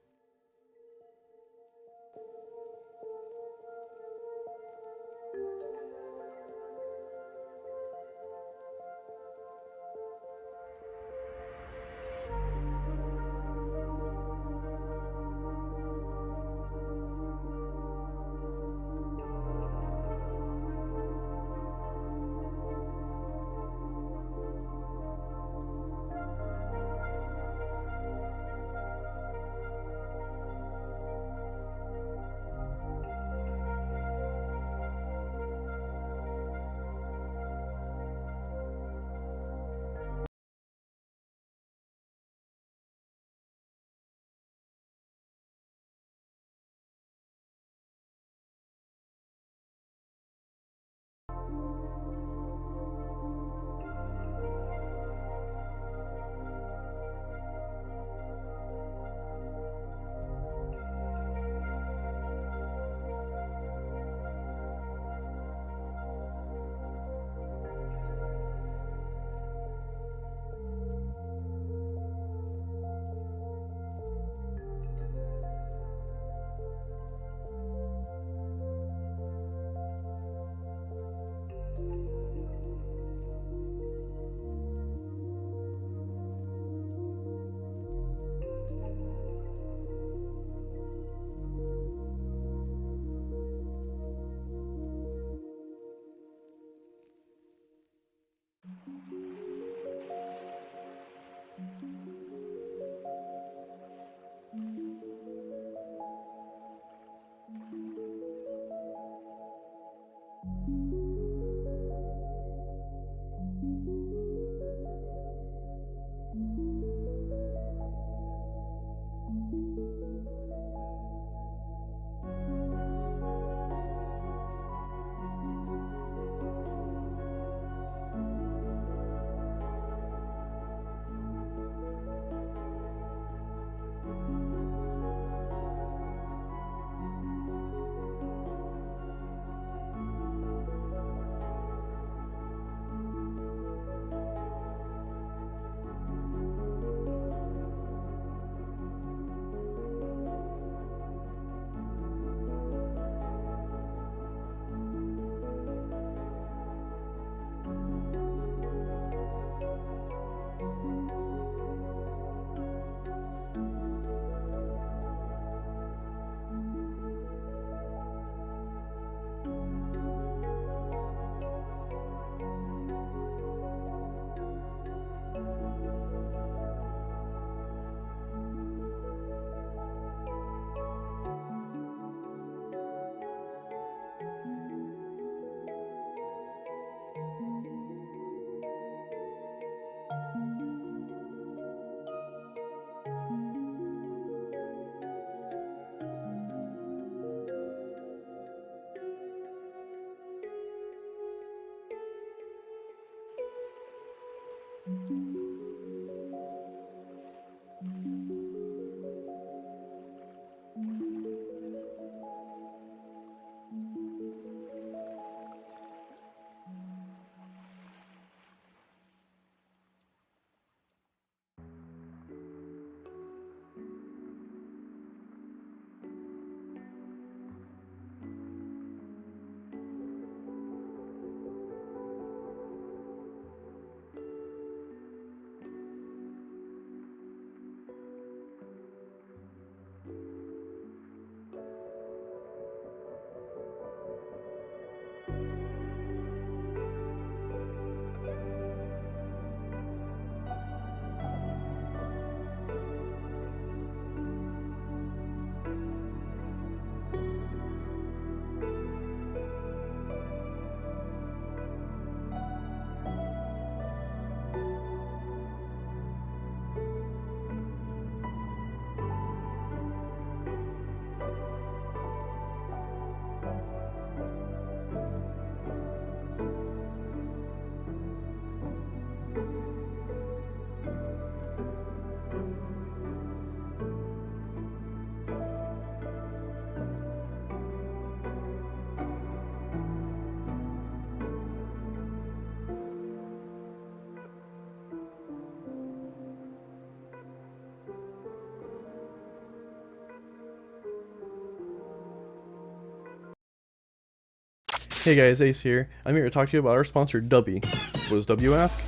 Hey guys, Ace here. I'm here to talk to you about our sponsor, Dubby. What does W ask?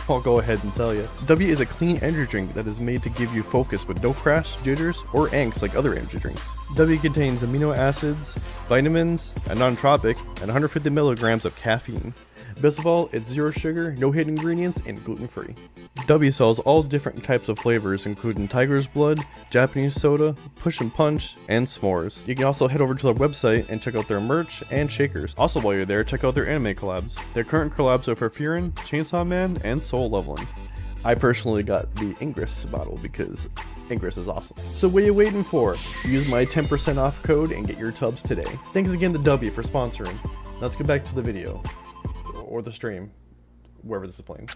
I'll go ahead and tell you. Dubby is a clean energy drink that is made to give you focus with no crash, jitters, or angst like other energy drinks. Dubby contains amino acids, vitamins, a non-tropic, and 150 milligrams of caffeine. Best of all, it's zero sugar, no hidden ingredients, and gluten-free. Dubby sells all different types of flavors, including Tiger's Blood, Japanese Soda, Push and Punch, and S'mores. You can also head over to their website and check out their merch and shakers. Also, while you're there, check out their anime collabs. Their current collabs are for Furin, Chainsaw Man, and Soul Leveling. I personally got the Ingress bottle because Ingress is awesome. So what are you waiting for? Use my 10% off code and get your tubs today. Thanks again to Dubby for sponsoring. Now let's get back to the video. Or the stream. Wherever this is playing.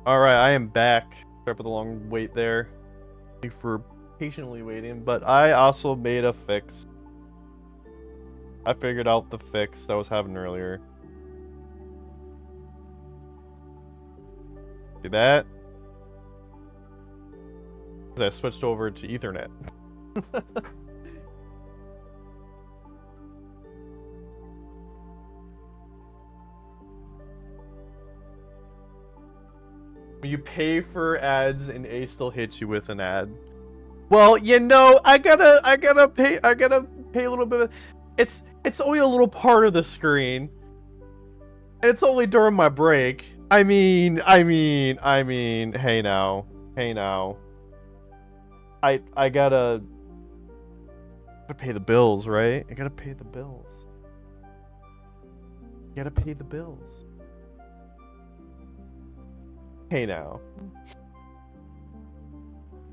Alright, I am back. Sorry for the long wait there. Thank you for patiently waiting, but I also made a fix. I figured out the fix that I was having earlier. See that? Because I switched over to Ethernet. You pay for ads and A still hits you with an ad. Well, you know, I gotta pay a little bit. It's only a little part of the screen. And it's only during my break. I mean, hey now. I gotta pay the bills, right? I gotta pay the bills. Gotta pay the bills. Hey now.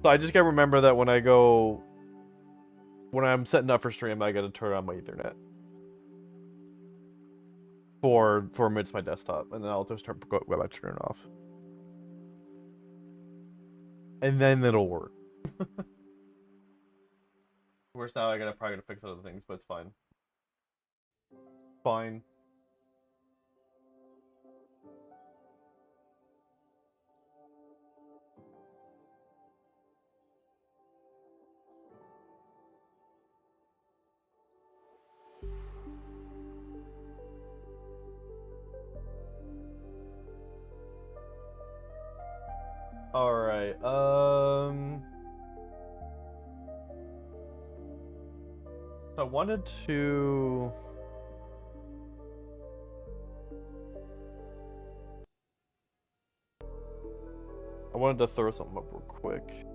So I just gotta remember that when I'm setting up for stream, I gotta turn on my Ethernet. For it's my desktop, and then I'll just go back to turn it off. And then it'll work. Worse now, probably gotta fix other things, but it's fine. Fine. Alright, I wanted to... throw something up real quick.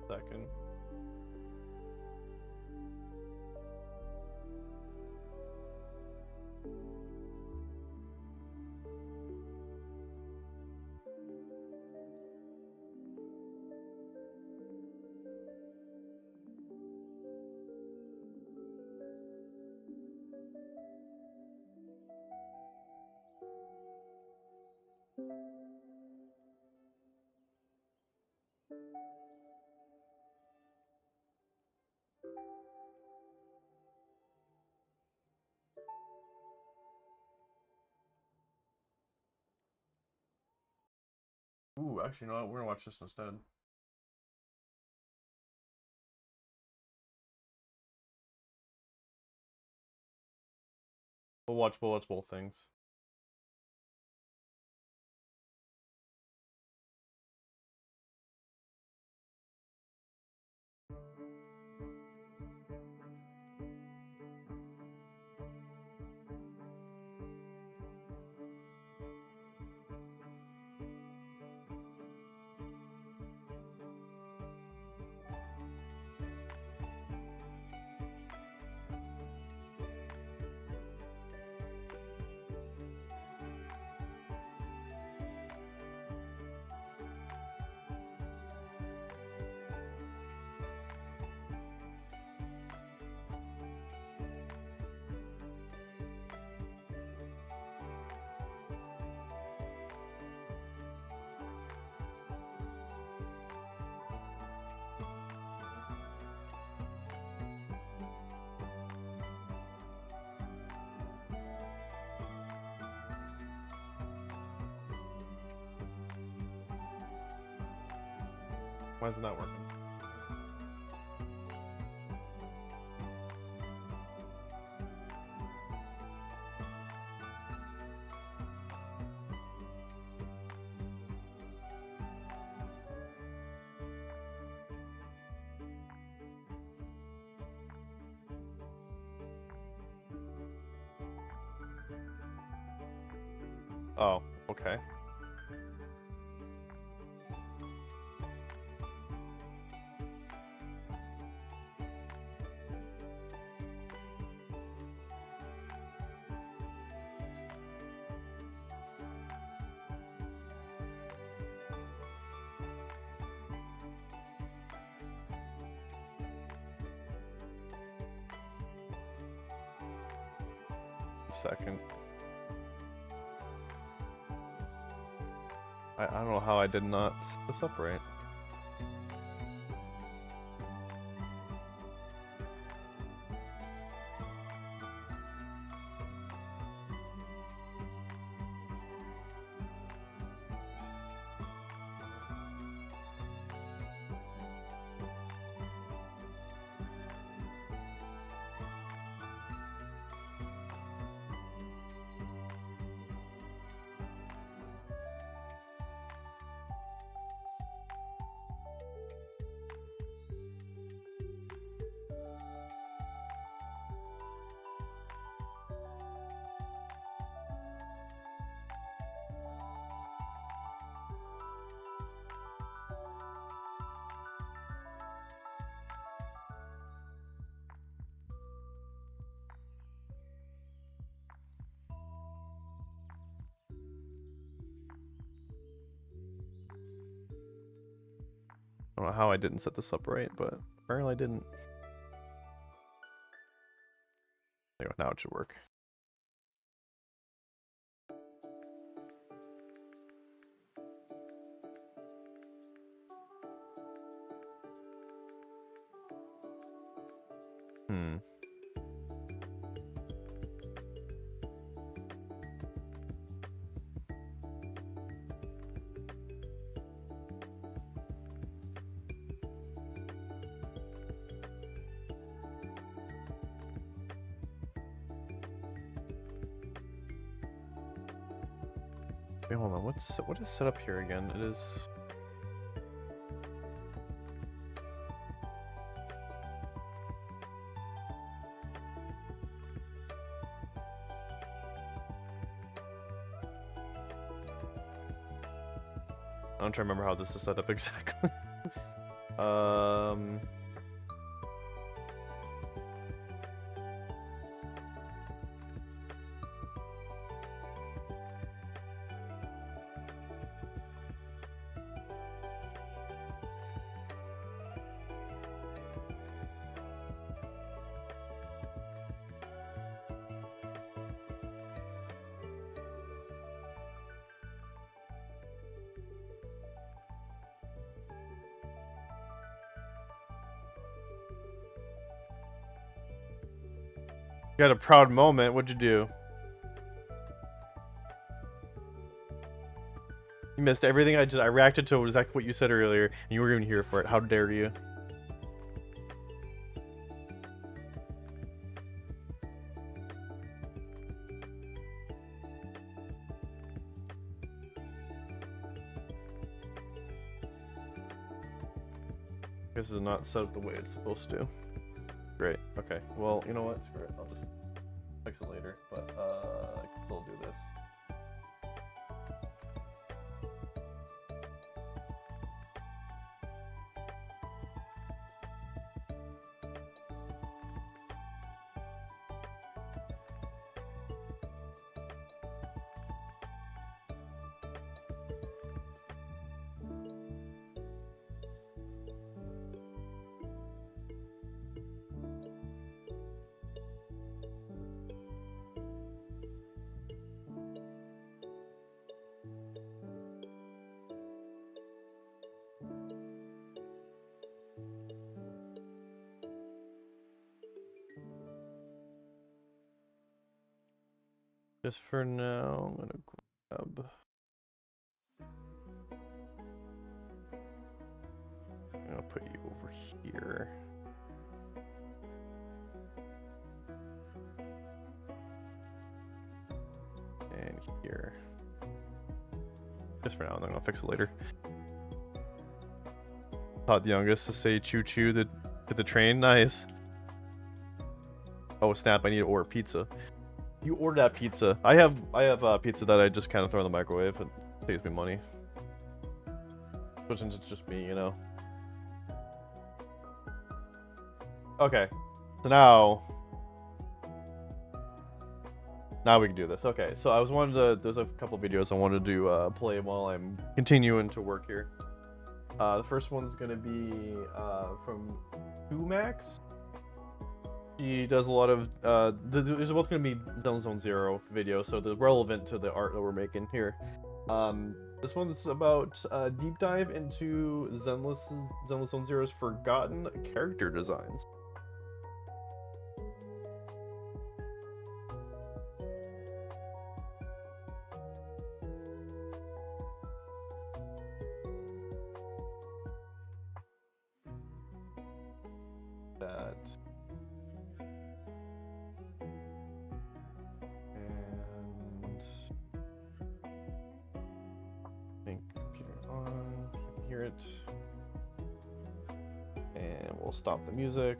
Second. Ooh, actually, you know what? We're gonna watch this instead. We'll watch both things. Why isn't that working? Oh, okay. Second. I don't know how I did not set this up right. I don't know how I didn't set this up right, but apparently I didn't. Anyway, now it should work. Wait, hold on. What is set up here again? It is. I'm trying to remember how this is set up exactly. You had a proud moment. What'd you do? You missed everything. I reacted to exactly what you said earlier, and you weren't even here for it. How dare you? This is not set up the way it's supposed to. Great. Okay. Well, you know what? Screw it. I'll just fix it later. But I can still do this. Just for now, I'm gonna grab. I'm gonna put you over here. And here. Just for now, and then I'll fix it later. Taught the youngest to say choo choo to the train. Nice. Oh snap, I need to order pizza. You order that pizza. I have pizza that I just kind of throw in the microwave. It saves me money. But since it's just me, you know. Okay, so now we can do this. Okay, so I was wanted to. There's a couple videos I wanted to play while I'm continuing to work here. The first one's gonna be from Max. She does a lot of there's both gonna be Zone Zero videos, so they're relevant to the art that we're making here. This one's about deep dive into Zenless Zone Zero's forgotten character designs. That. And I think computer on, I can hear it. And we'll stop the music.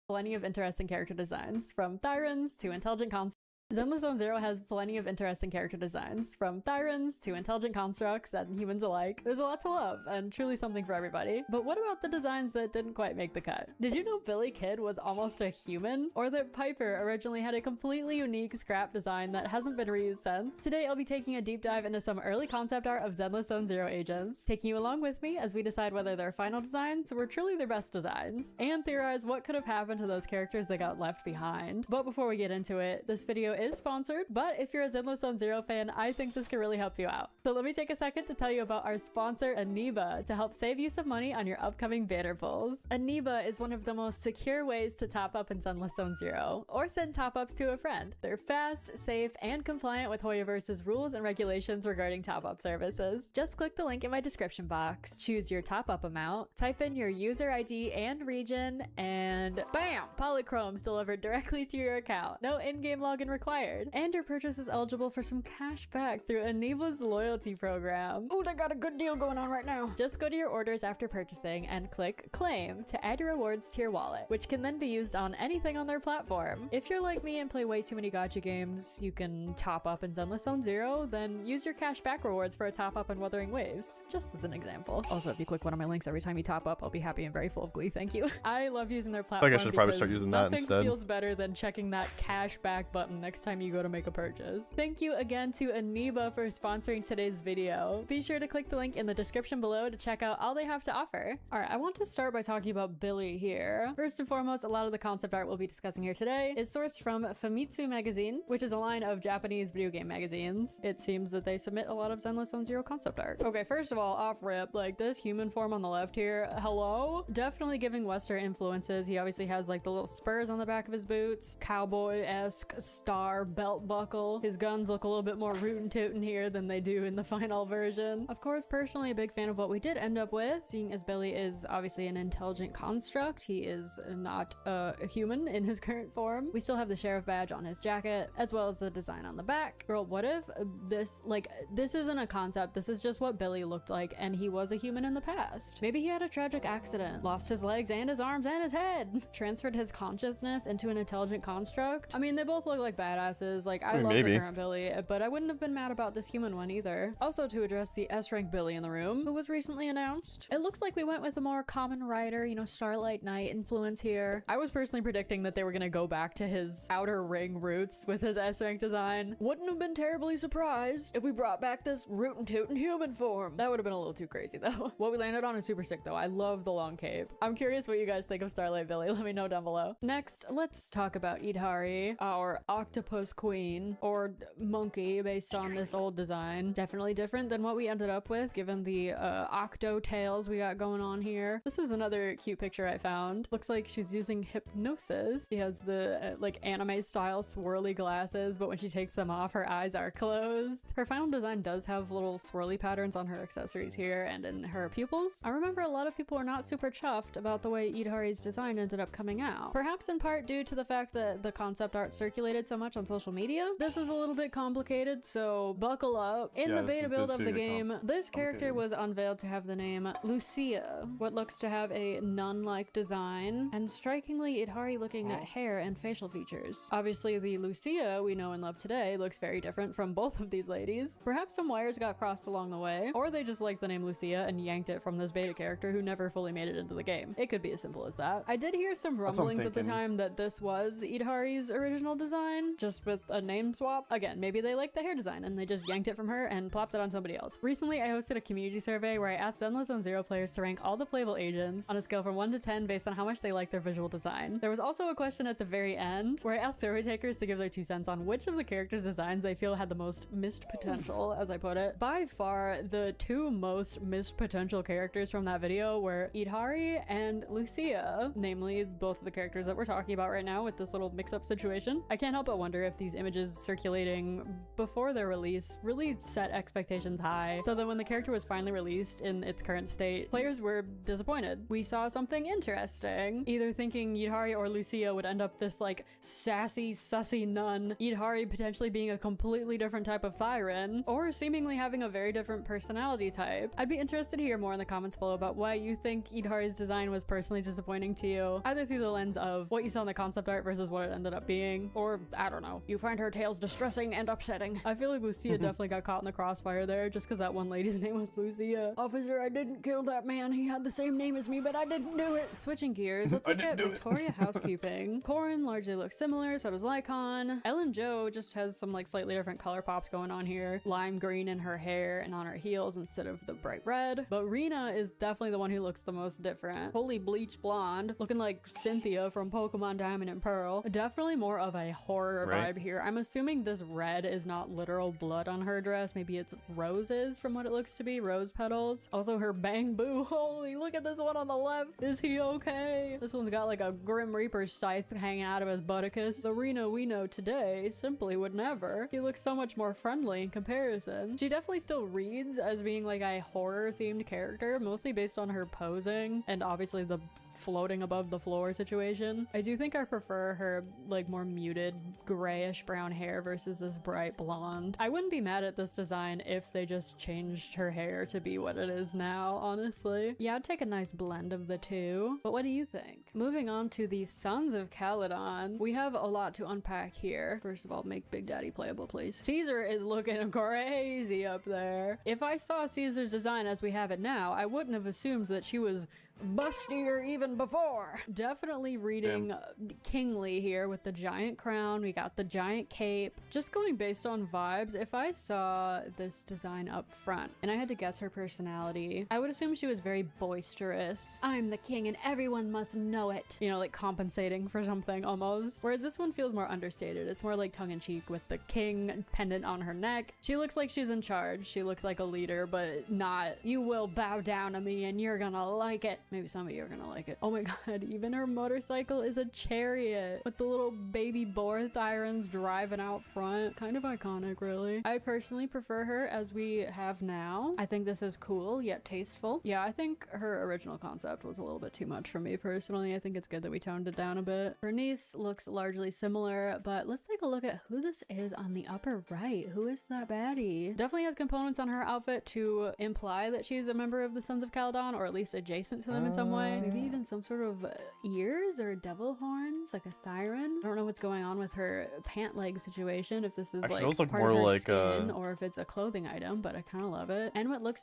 Plenty of interesting character designs, from Thyrans to intelligent constructs. Zenless Zone Zero has plenty of interesting character designs, from Thyrans to intelligent constructs and humans alike. There's a lot to love, and truly something for everybody. But what about the designs that didn't quite make the cut? Did you know Billy Kid was almost a human? Or that Piper originally had a completely unique scrap design that hasn't been reused since? Today I'll be taking a deep dive into some early concept art of Zenless Zone Zero agents, taking you along with me as we decide whether their final designs were truly their best designs, and theorize what could have happened to those characters that got left behind. But before we get into it, this video is sponsored, but if you're a Zenless Zone Zero fan, I think this could really help you out. So let me take a second to tell you about our sponsor, Aniba, to help save you some money on your upcoming banner pulls. Aniba is one of the most secure ways to top up in Zenless Zone Zero, or send top-ups to a friend. They're fast, safe, and compliant with Hoyoverse's rules and regulations regarding top-up services. Just click the link in my description box, choose your top-up amount, type in your user ID and region, and BAM! Polychrome's delivered directly to your account. No in-game login required. And your purchase is eligible for some cash back through Aniba's loyalty program. Oh, they got a good deal going on right now. Just go to your orders after purchasing and click Claim to add your rewards to your wallet, which can then be used on anything on their platform. If you're like me and play way too many gacha games you can top up in Zenless Zone Zero, then use your cash back rewards for a top up in Wuthering Waves, just as an example. Also, if you click one of my links every time you top up, I'll be happy and very full of glee. Thank you. I love using their platform. I think I should probably start using that instead. Nothing feels better than checking that cash back button next time you go to make a purchase. Thank you again to Aniba for sponsoring today's video. Be sure to click the link in the description below to check out all they have to offer. Alright, I want to start by talking about Billy here. First and foremost, a lot of the concept art we'll be discussing here today is sourced from Famitsu magazine, which is a line of Japanese video game magazines. It seems that they submit a lot of Zenless Zone Zero concept art. Okay, first of all, off rip, like this human form on the left here, hello? Definitely giving Western influences. He obviously has like the little spurs on the back of his boots, cowboy-esque star belt buckle. His guns look a little bit more rootin' tootin' here than they do in the final version. Of course, personally a big fan of what we did end up with, seeing as Billy is obviously an intelligent construct. He is not a human in his current form. We still have the sheriff badge on his jacket, as well as the design on the back. Girl, what if this isn't a concept, this is just what Billy looked like, and he was a human in the past? Maybe he had a tragic accident, lost his legs and his arms and his head, transferred his consciousness into an intelligent construct. I mean, they both look like badasses. Like, I love the current Billy, but I wouldn't have been mad about this human one either. Also, to address the S-rank Billy in the room, who was recently announced, it looks like we went with a more common writer, you know, Starlight Knight influence here. I was personally predicting that they were gonna go back to his Outer Ring roots with his S-rank design. Wouldn't have been terribly surprised if we brought back this rootin' tootin' human form. That would have been a little too crazy though. What we landed on is super sick though. I love the long cape. I'm curious what you guys think of Starlight Billy. Let me know down below. Next, let's talk about Idhari, our octopus queen, or monkey, based on this old design. Definitely different than what we ended up with, given the octo tails we got going on here. This is another cute picture I found. Looks like she's using hypnosis. She has the like anime style swirly glasses, but when she takes them off, her eyes are closed. Her final design does have little swirly patterns on her accessories here and in her pupils. I remember a lot of people were not super chuffed about the way Idhari's design ended up coming out. Perhaps in part due to the fact that the concept art circulated so much much on social media. This is a little bit complicated, so buckle up. In the beta build of the game, this character was unveiled to have the name Lucia, what looks to have a nun-like design, and strikingly Idhari-looking hair and facial features. Obviously, the Lucia we know and love today looks very different from both of these ladies. Perhaps some wires got crossed along the way, or they just liked the name Lucia and yanked it from this beta character who never fully made it into the game. It could be as simple as that. I did hear some rumblings at the time that this was Idhari's original design, just with a name swap. Again, maybe they liked the hair design and they just yanked it from her and plopped it on somebody else. Recently, I hosted a community survey where I asked Zenless on Zero players to rank all the playable agents on a scale from 1 to 10 based on how much they like their visual design. There was also a question at the very end where I asked survey takers to give their 2 cents on which of the characters' designs they feel had the most missed potential, as I put it. By far, the 2 most missed potential characters from that video were Idhari and Lucia, namely both of the characters that we're talking about right now with this little mix-up situation. I can't help but wonder if these images circulating before their release really set expectations high, so that when the character was finally released in its current state, players were disappointed. We saw something interesting, either thinking Idhari or Lucia would end up this like sassy, sussy nun, Idhari potentially being a completely different type of Thyran, or seemingly having a very different personality type. I'd be interested to hear more in the comments below about why you think Idhari's design was personally disappointing to you, either through the lens of what you saw in the concept art versus what it ended up being, or I don't know, you find her tales distressing and upsetting. I feel like Lucia definitely got caught in the crossfire there just because that one lady's name was Lucia. Officer, I didn't kill that man. He had the same name as me, but I didn't do it. Switching gears, let's look at Victoria housekeeping. Corin largely looks similar, so does Lycon. Ellen Jo just has some like slightly different color pops going on here. Lime green in her hair and on her heels instead of the bright red. But Rena is definitely the one who looks the most different. Fully bleached blonde, looking like Cynthia from Pokemon Diamond and Pearl. Definitely more of a horror vibe here. I'm assuming this red is not literal blood on her dress. Maybe it's roses from what it looks to be, rose petals. Also her bang boo. Holy, look at this one on the left. Is he okay? This one's got like a Grim Reaper scythe hanging out of his butticus. The Rena we know today simply would never. He looks so much more friendly in comparison. She definitely still reads as being like a horror themed character, mostly based on her posing and obviously the floating above the floor situation. I do think I prefer her like more muted grayish brown hair versus this bright blonde. I wouldn't be mad at this design if they just changed her hair to be what it is now, honestly. Yeah, I'd take a nice blend of the two. But what do you think? Moving on to the Sons of Caledon, we have a lot to unpack here. First of all, make Big Daddy playable, please. Caesar is looking crazy up there. If I saw Caesar's design as we have it now, I wouldn't have assumed that she was bustier even before. Definitely reading kingly here with the giant crown. We got the giant cape. Just going based on vibes, if I saw this design up front and I had to guess her personality, I would assume she was very boisterous. I'm the king and everyone must know it. You know, like compensating for something almost. Whereas this one feels more understated. It's more like tongue-in-cheek with the king pendant on her neck. She looks like she's in charge. She looks like a leader, but not, you will bow down to me and you're gonna like it. Maybe some of you are gonna like it. Oh my god, even her motorcycle is a chariot with the little baby boar Thyrans driving out front. Kind of iconic, really. I personally prefer her as we have now. I think this is cool, yet tasteful. Yeah, I think her original concept was a little bit too much for me personally. I think it's good that we toned it down a bit. Bernice looks largely similar, but let's take a look at who this is on the upper right. Who is that baddie? Definitely has components on her outfit to imply that she's a member of the Sons of Caledon, or at least adjacent to them in some way. Maybe even some sort of ears or devil horns, like a Thyran. I don't know what's going on with her pant leg situation, if this is actually, like those look part more of her like skin or if it's a clothing item, but I kind of love it. And what looks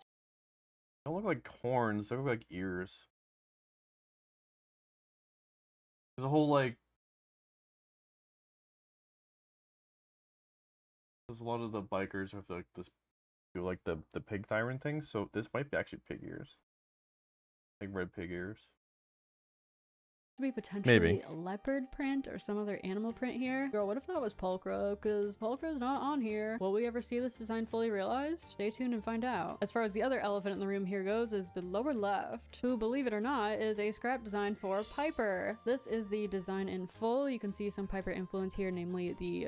they don't look like horns, they look like ears. There's a whole like there's a lot of the bikers have like this do like the pig Thyran thing, so this might be actually pig ears. Like red pig ears. to be potentially a leopard print or some other animal print here. Girl, what if that was Pulchra? Because Pulchra's not on here. Will we ever see this design fully realized? Stay tuned and find out. As far as the other elephant in the room here goes is the lower left, who, believe it or not, is a scrap design for Piper. This is the design in full. You can see some Piper influence here, namely the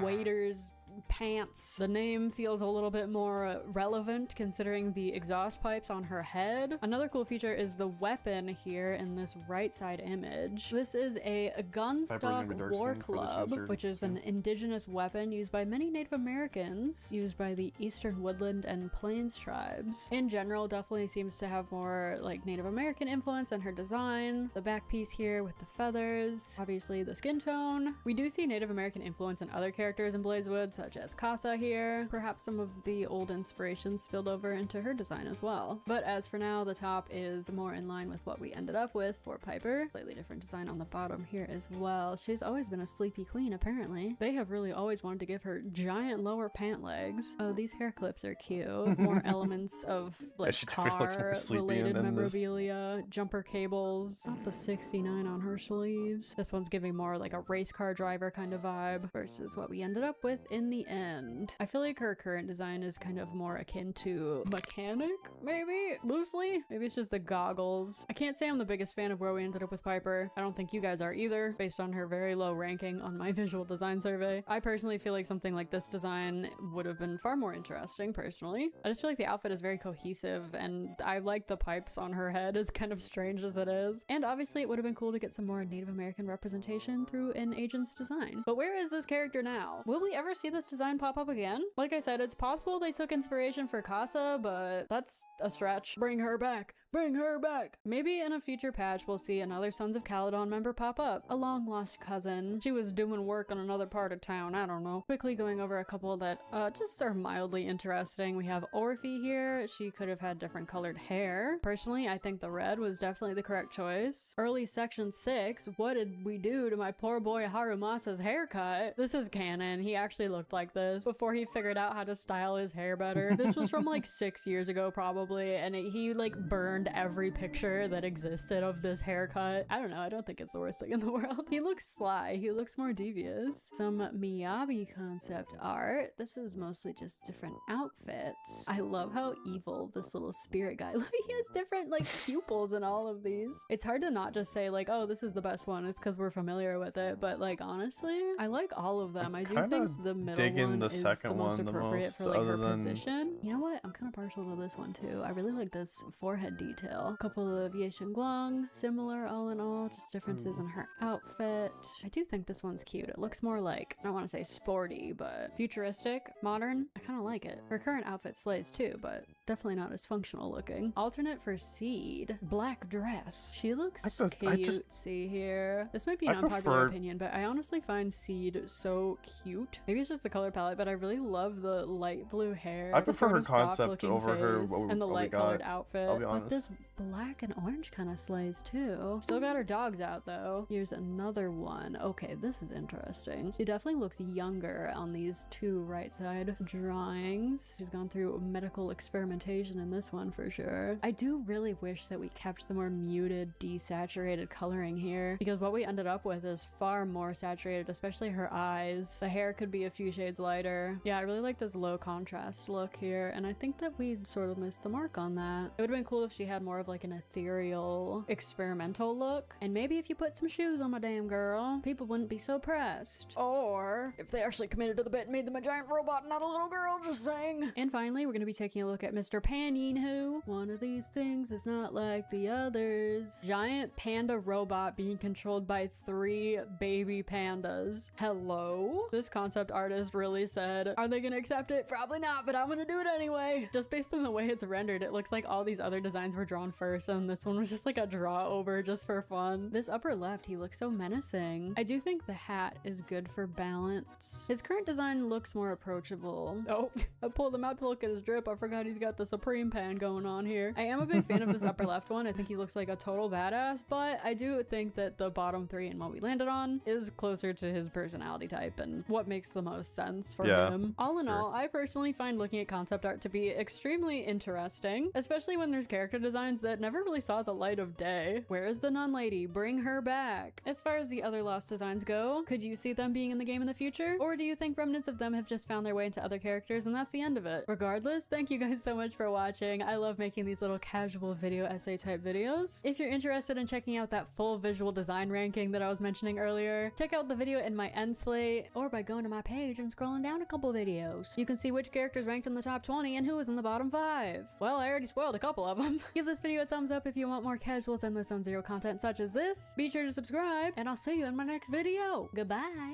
waiter's pants. The name feels a little bit more relevant considering the exhaust pipes on her head. Another cool feature is the weapon here in this right side image. This is a gunstock war club, which is an indigenous weapon used by many Native Americans, used by the Eastern Woodland and Plains tribes. In general, definitely seems to have more like Native American influence in her design. The back piece here with the feathers, obviously the skin tone. We do see Native American influence in other characters in Blazewood, such as Casa here. Perhaps some of the old inspirations spilled over into her design as well. But as for now, the top is more in line with what we ended up with for Piper. Slightly different design on the bottom here as well. She's always been a sleepy queen, apparently. They have really always wanted to give her giant lower pant legs. Oh, these hair clips are cute. More elements of like car-related memorabilia, jumper cables. Not the 69 on her sleeves. This one's giving more like a race car driver kind of vibe versus what we ended up with in the end. I feel like her current design is kind of more akin to mechanic, maybe? Loosely? Maybe it's just the goggles. I can't say I'm the biggest fan of where we ended up with Piper. I don't think you guys are either, based on her very low ranking on my visual design survey. I personally feel like something like this design would have been far more interesting, personally. I just feel like the outfit is very cohesive, and I like the pipes on her head, as kind of strange as it is. And obviously it would have been cool to get some more Native American representation through an agent's design. But where is this character now? Will we ever see this design pop up again? Like I said, it's possible they took inspiration for Casa, but that's a stretch. Bring her back. Bring her back! Maybe in a future patch we'll see another Sons of Caledon member pop up. A long lost cousin. She was doing work on another part of town, I don't know. Quickly going over a couple that just are mildly interesting. We have Orphe here. She could have had different colored hair. Personally, I think the red was definitely the correct choice. Early section 6, what did we do to my poor boy Harumasa's haircut? This is canon. He actually looked like this before he figured out how to style his hair better. This was from like 6 years ago probably, and he like burned every picture that existed of this haircut. I don't know, I don't think it's the worst thing in the world. He looks sly, he looks more devious. Some Miyabi concept art. This is mostly just different outfits. I love how evil this little spirit guy looks. He has different like pupils in all of these. It's hard to not just say like, oh, this is the best one. It's because we're familiar with it, but like honestly, I like all of them. I do think the middle one is the most appropriate for like her position. You know what? I'm kind of partial to this one too. I really like this forehead detail. A couple of Ye Guang, similar all in all, just differences in her outfit. I do think this one's cute. It looks more like, I don't want to say sporty, but futuristic, modern. I kind of like it. Her current outfit slays too, but definitely not as functional looking. Alternate for Seed, black dress. She looks cute. See here. This might be an unpopular opinion, but I honestly find Seed so cute. Maybe it's just the color palette, but I really love the light blue hair. I prefer her concept over her and the light colored outfit. But this black and orange kind of slays too. Still got her dogs out though. Here's another one. Okay, this is interesting. She definitely looks younger on these two right side drawings. She's gone through medical experimentation in this one for sure. I do really wish that we kept the more muted, desaturated coloring here, because what we ended up with is far more saturated, especially her eyes. The hair could be a few shades lighter. Yeah, I really like this low contrast look here, and I think that we sort of missed the mark on that. It would have been cool if she had more of like an ethereal, experimental look, and maybe if you put some shoes on my damn girl, people wouldn't be so pressed. Or if they actually committed to the bit and made them a giant robot, not a little girl, just saying. And finally, we're gonna be taking a look at Mr. Pan Yin-Hoo. One of these things is not like the others. Giant panda robot being controlled by 3 baby pandas. Hello? This concept artist really said, are they gonna accept it? Probably not, but I'm gonna do it anyway. Just based on the way it's rendered, it looks like all these other designs were drawn first, and this one was just like a draw over just for fun. This upper left, he looks so menacing. I do think the hat is good for balance. His current design looks more approachable. Oh, I pulled him out to look at his drip. I forgot he's got the Supreme Pan going on here. I am a big fan of this upper left one. I think he looks like a total badass, but I do think that the bottom 3 and what we landed on is closer to his personality type and what makes the most sense for him. All in all, I personally find looking at concept art to be extremely interesting, especially when there's character designs that never really saw the light of day. Where is the nun lady? Bring her back. As far as the other lost designs go, could you see them being in the game in the future? Or do you think remnants of them have just found their way into other characters and that's the end of it? Regardless, thank you guys so much much for watching. I love making these little casual video essay type videos. If you're interested in checking out that full visual design ranking that I was mentioning earlier, check out the video in my end slate, or by going to my page and scrolling down a couple videos. You can see which characters ranked in the top 20 and who was in the bottom 5. Well, I already spoiled a couple of them. Give this video a thumbs up if you want more casual Endless Zone Zero content such as this. Be sure to subscribe, and I'll see you in my next video. Goodbye.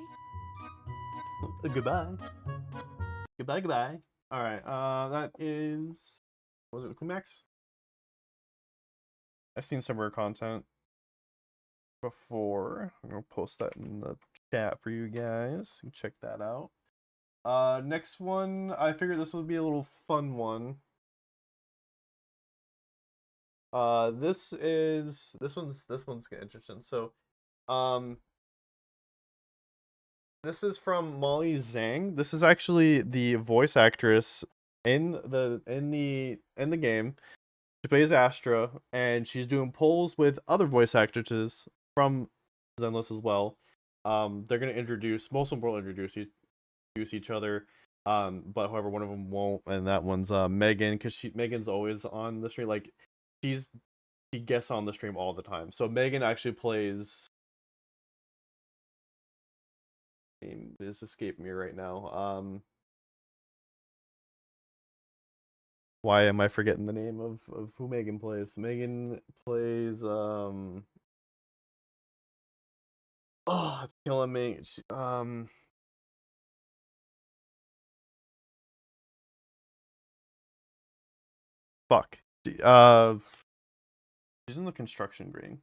Goodbye. Goodbye, goodbye. Alright, that is... Was it Kumax? I've seen some of her content before. I'm gonna post that in the chat for you guys. You can check that out. Next one, I figured this would be a little fun one. This one's interesting. So, this is from Molly Zhang. This is actually the voice actress in the game. She plays Astra, and she's doing polls with other voice actresses from Zenless as well. They're gonna introduce, most of them will introduce each other, but however one of them won't, and that one's Megan, because Megan's always on the stream. Like she guests on the stream all the time. So Megan actually plays. This escaped me right now. Why am I forgetting the name of who Megan plays? Megan plays oh, it's killing me. Fuck. She's in the construction green.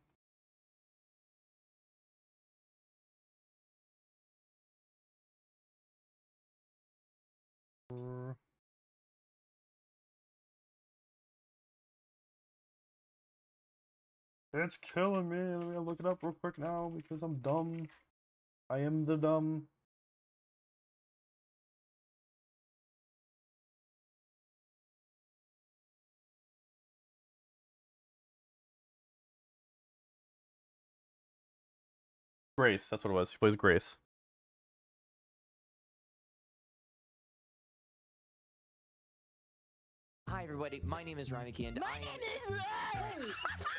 It's killing me. Let me look it up real quick now because I'm dumb. I am the dumb. Grace, that's what it was. She plays Grace. Hi everybody, my name is Ryan McKee and My name is Ryan!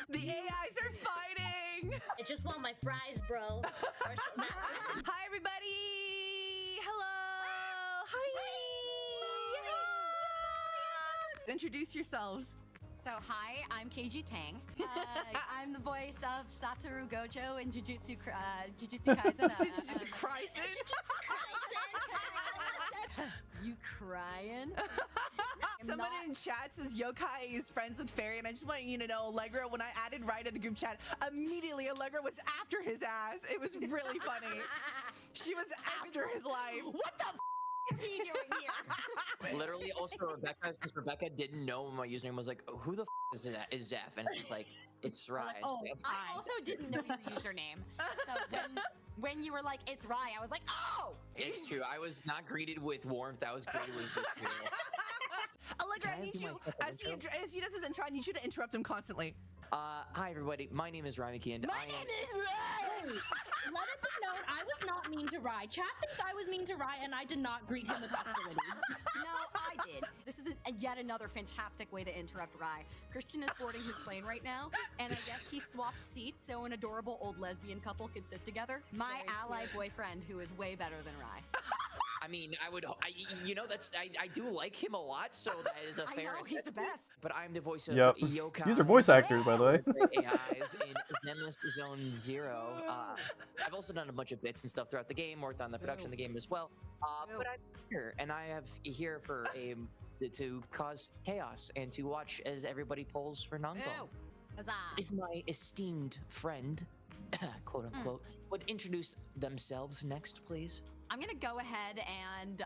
The AIs are fighting! I just want my fries, bro. Hi everybody! Hello! Hi! Introduce yourselves. So hi, I'm Keiji Tang. I'm the voice of Satoru Gojo in Jujutsu Kaisen. Jujutsu Kaisen? You crying? Someone in chat says Yokai is friends with Fairy, and I just want you to know, Allegra, when I added Ryan in the group chat, immediately Allegra was after his ass. It was really funny. She was after his life. What the is he doing here? literally also Rebecca, since Rebecca didn't know what my username was, like, oh, who the is Zeph? And she's like, it's Ryan. Oh, Like, I also didn't know your username. So when you were like, it's Rye, I was like, oh! it's true. I was not greeted with warmth. I was greeted with vitriol. Allegra, Can I I need do you, my second as he does his intro, I need you to interrupt him constantly. Hi everybody, my name is Ryan McKee and My name is Ryan! Let it be known, I was not mean to Rye. Chat thinks I was mean to Rye, and I did not greet him with hostility. No, I did. This is yet another fantastic way to interrupt Rye. Christian is boarding his plane right now, and I guess he swapped seats so an adorable old lesbian couple could sit together. My ally boyfriend, who is way better than Rye. I mean, I do like him a lot, so that is a fair he's the assessment. best. But I'm the voice of Yep. Yokai. These are voice actors, by the way. AIs in Zenless Zone Zero. I've also done a bunch of bits and stuff throughout the game, worked on the production of the game as well. But I'm here, and I have here for to cause chaos and to watch as everybody polls for Nangon. Huzzah. If my esteemed friend, quote unquote, would introduce themselves next, please. I'm gonna go ahead and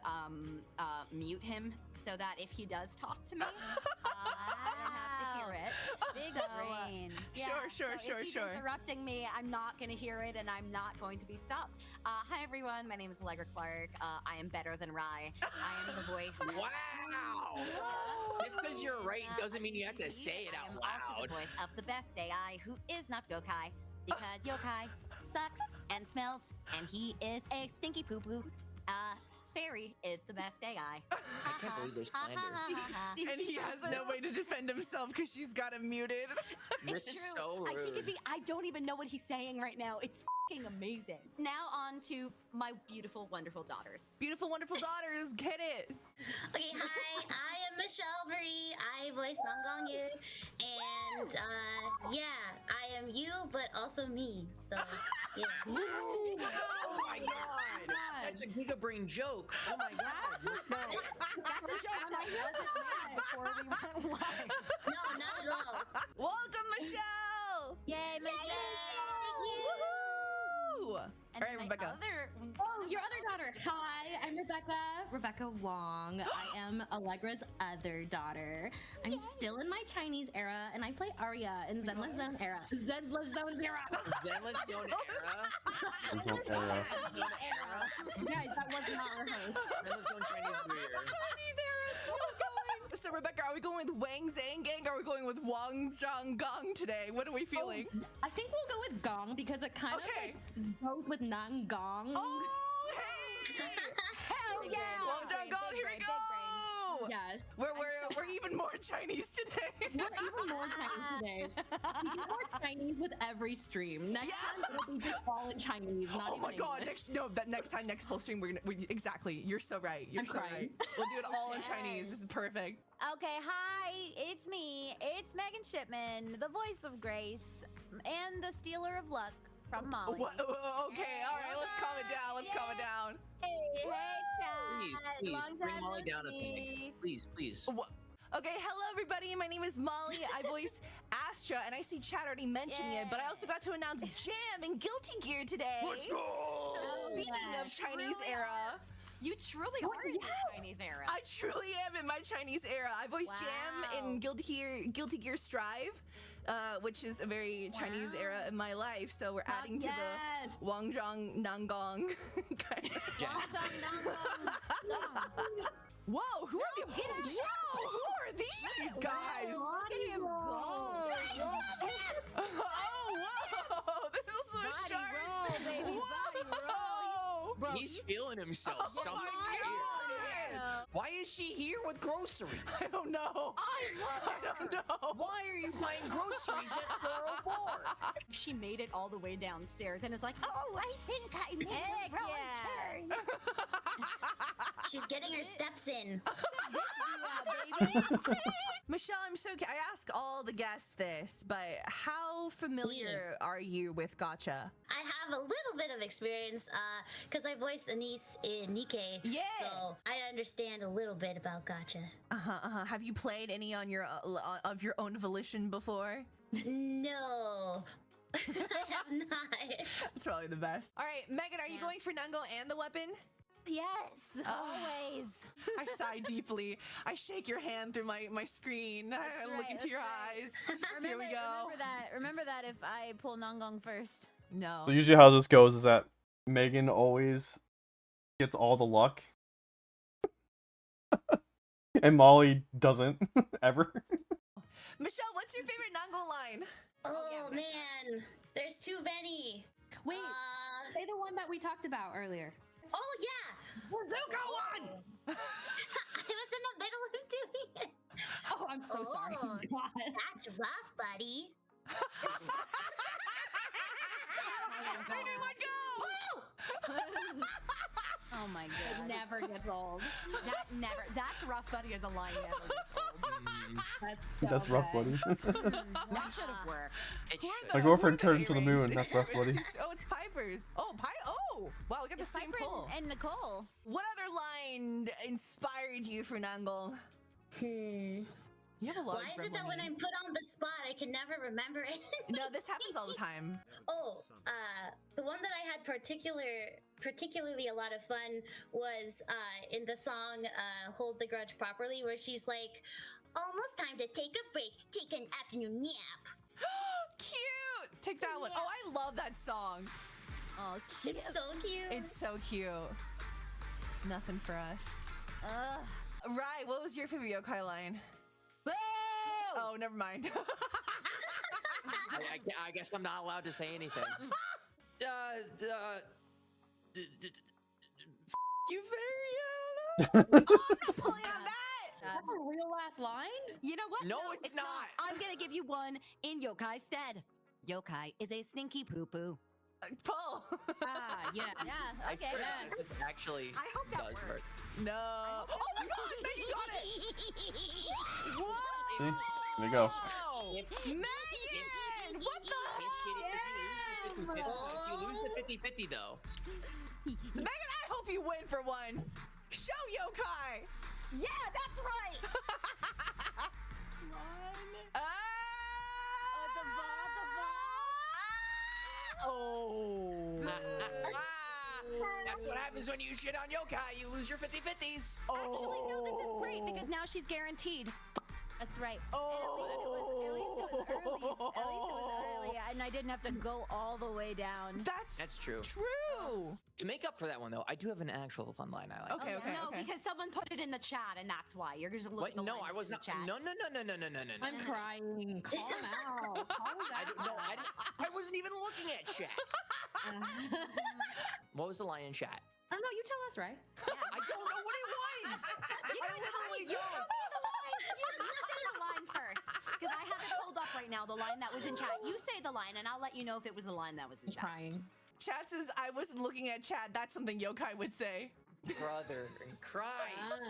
mute him so that if he does talk to me, I don't have to hear it. Big So, brain. yeah, so if he's interrupting me, I'm not gonna hear it, and I'm not going to be stopped. Hi everyone, my name is Allegra Clark. I am better than Rye. I am the voice. Wow! Just because you're right doesn't mean you have to say it out I am also loud. the voice of the best AI who is not Yokai, because Yokai sucks and smells, and he is a stinky poo poo. Fairy is the best AI. I can't believe there's slander. And he has no way to defend himself because she's got him muted. This is so He rude. could be. I don't even know what he's saying right now. It's fucking amazing. Now on to my beautiful, wonderful daughters. Beautiful, wonderful daughters, get it. Okay, hi, I am Michelle Marie. I voice Nanggong Yu. And yeah, I am you, but also me. So, yeah. Oh my god! That's a Giga Brain joke. Oh my god! No. That's a joke that wasn't made before we went live. No, not at all. Welcome, Michelle. Yay, Michelle! Woohoo! And All right, my Rebecca. Oh, your other daughter. Hi, I'm Rebecca Wong. I am Allegra's other daughter. I'm still in my Chinese era, and I play Arya in Zenless Zone era. Zenless Zone era. Zenless Zone era. There's no era. Guys, that was not rehearsed. Zenless Zone Chinese New Year. Chinese era is still going. So, Rebecca, are we going with Wang Zhang Gang or are we going with Wang Zhang Gong today? What are we feeling? I think we'll go with Gong because it kind Okay. of like goes with Nan Gong. Oh, hey! Hell Big yeah! brain, Wang big Zhang brain, Gong, big here we brain, big go! Yes. We're even more Chinese today. We're even more Chinese today. We get more Chinese with every stream. Next time it'll be just all in Chinese. Not Oh even my god! English. Next time, next post stream, exactly. You're so right. You're I'm so crying. right. We'll do it all in Chinese. This is perfect. Okay, hi, it's me. It's Megan Shipman, the voice of Grace, and the stealer of luck from Molly. What? Okay, all right. Let's calm it down. Let's calm it down. Hey, chat. Please, Long bring time Molly no down a peg. see. Please, please. Okay, hello everybody. My name is Molly. I voice Astra, and I see Chat already mentioned it, but I also got to announce Jam and Guilty Gear today. Let's go! So speaking of Chinese era, You truly are in the Chinese era. I truly am in my Chinese era. I voice Jam in Guilty Gear Strive, which is a very Chinese era in my life. So we're adding to the Wang Zhang Nanggong kind of. Whoa, who are these? Whoa, who are these guys? Look at him go. Oh, whoa! This is so sharp. Roll, baby. Body roll. Bro, He's feeling himself. Oh Something my here. god! Why is she here with groceries? I don't know. I don't know. Why are you buying groceries at 404? She made it all the way downstairs and is like, oh, I think I made Heck the wrong yeah. turn. She's getting her steps in. Michelle, I'm so. I ask all the guests this, but how familiar are you with Gacha? I have a little bit of experience because I voiced Anise in Nikkei. Yeah. So I understand a little bit about Gacha. Have you played any on your of your own volition before? No. I have not. That's probably the best. All right, Megan, are you going for Nango and the weapon? Yes, always. I sigh deeply. I shake your hand through my screen. I look into your eyes. Here we go. Remember that if I pull Nanggong first. No. So usually how this goes is that Megan always gets all the luck. And Molly doesn't, ever. Michelle, what's your favorite Nango line? Oh, man, there's too many. Wait, say the one that we talked about earlier. Oh, yeah. Bazooka one! I was in the middle of doing it. Oh, I'm so sorry. Oh, God. That's rough, buddy. Everyone go! Oh my It god. never gets old. That's rough buddy as a line never gets old. That's rough, buddy. That should have worked. It Who are should. the- My who girlfriend are the turned to the moon. A-rings? That's rough, buddy. Oh, it's Piper's. Oh, Oh, wow, we got the same pull. And Nicole. What other line inspired you for Nangle? You have a lot Why of is it that when I'm put on the spot, I can never remember it? No, this happens all the time. Oh, the one that I had particularly a lot of fun was in the song "Hold the Grudge Properly," where she's like, "Almost time to take a break, take an afternoon nap." Cute! Take that one. Oh, I love that song. Oh, cute! It's so cute. It's so cute. Nothing for us. Right, what was your favorite yokai line? Boo! Oh, never mind. I guess I'm not allowed to say anything. You, Fairy Oh, I'm not pulling on that. That's a real last line? You know what? No, it's not. I'm gonna give you one in Yokai's stead. Yokai is a stinky poo-poo. Pull. Ah, yeah. I Okay, swear yeah. this actually I hope that does works. work. No. Oh my god, Megan got it. Whoa. See? There you go. Megan! What the heck? If you lose the 50-50 though. Megan, I hope you win for once. Show Yokai. Yeah, that's right. Oh. That's what happens when you shit on yokai. You lose your 50-50s. Actually, no, this is great because now she's guaranteed. That's right. Oh. At least it was early, and I didn't have to go all the way down. That's true. True. To make up for that one though, I do have an actual fun line I like. Okay, okay, No, okay. because someone put it in the chat, and that's why you're just looking. Wait, no, I was not. No. I'm crying. Calm out. I wasn't even looking at chat. What was the line in chat? I don't know. You tell us, right? I don't know what it was. I literally You don't. say the line. You say the line first, because I have it pulled up right now. The line that was in chat. You say the line, and I'll let you know if it was the line that was in I'm chat. crying. Chat says I wasn't looking at chat. That's something Yokai would say. Brother in Christ.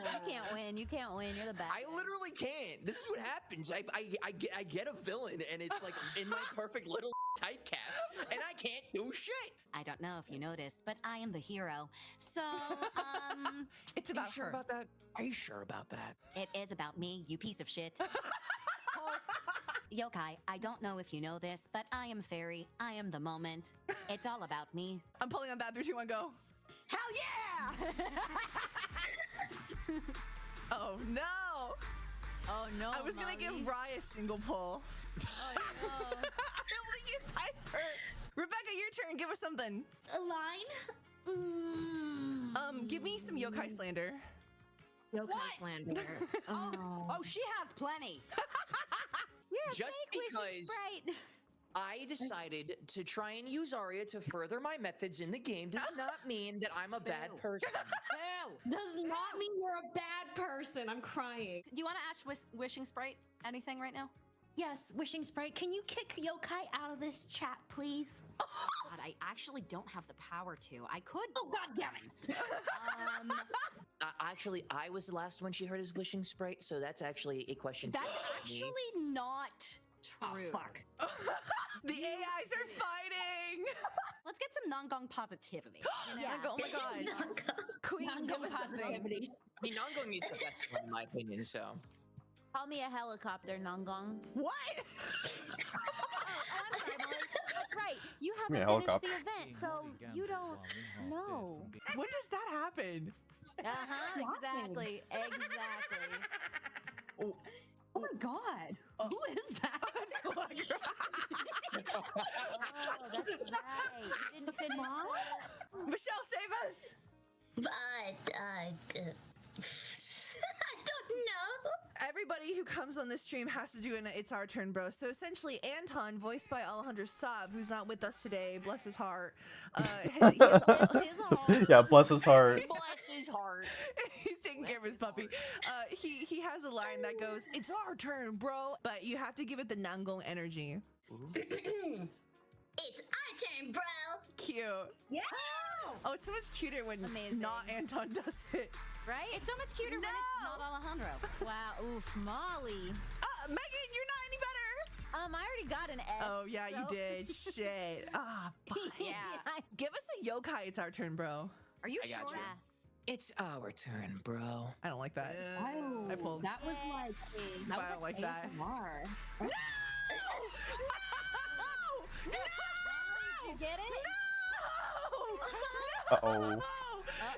You can't win. You can't win. You're the best. I literally can't. This is what happens. I get a villain and it's like in my perfect little typecast and I can't do shit. I don't know if you noticed, but I am the hero. So, It's Are you about sure her. about that? Are you sure about that? it is about me, you piece of shit. Yokai, I don't know if you know this, but I am fairy. I am the moment. It's all about me. I'm pulling on that. 3, 2, 1, go. Hell yeah! Oh no. Oh no. I was gonna give Rye a single pull. Oh no. I'm only give Piper. Rebecca, your turn. Give us something. A line? Give me some yokai slander. Yokai slander. Oh, she has plenty. Just because I decided to try and use Arya to further my methods in the game does not mean that I'm a bad person. Boo! Does not mean you're a bad person. I'm crying. Do you want to ask Wishing Sprite anything right now? Yes, Wishing Sprite, can you kick Yokai out of this chat, please? God, I actually don't have the power to. I could. Oh, God damn it. Actually, I was the last one she heard his wishing sprite, so that's actually a question. That's for me. actually not true. Oh, fuck. The AIs are fighting. Let's get some non-gong positivity. You know? Yeah. Oh my god. Queen, give us something. I mean, Nongong is the best one in my opinion, so. Call me a helicopter, Nongong. What? I'm sorry, Molly. That's right. You Me a haven't finished helicopter. the event, so you don't know. When does that happen? Uh-huh, exactly. Exactly. Oh, Oh my god. Who is that? that's what I cried. Oh, that's right. You didn't finish that. Michelle, save us. I don't know. Everybody who comes on this stream has to do an It's Our Turn, Bro. So essentially, Anton, voiced by Alejandro Saab, who's not with us today, bless his heart. He has Yeah, bless his heart. Bless his heart. He's taking care of his puppy. He has a line that goes, "It's our turn, bro," but you have to give it the Nangong energy. It's our turn, bro. Cute. Yeah. Oh, it's so much cuter when Amazing. not Anton does it. Right? It's so much cuter when it's not Alejandro. Wow. Oof, Molly. Megan, you're not any better. I already got an S. Oh yeah, you so- did. Shit. Ah, fine. Yeah. Give us a yokai. It's our turn, bro. Are you I got sure? you. It's our turn, bro. I don't like that. Oh, I pulled. that was like I don't like that. ASMR. No! Did you get it? Uh-oh.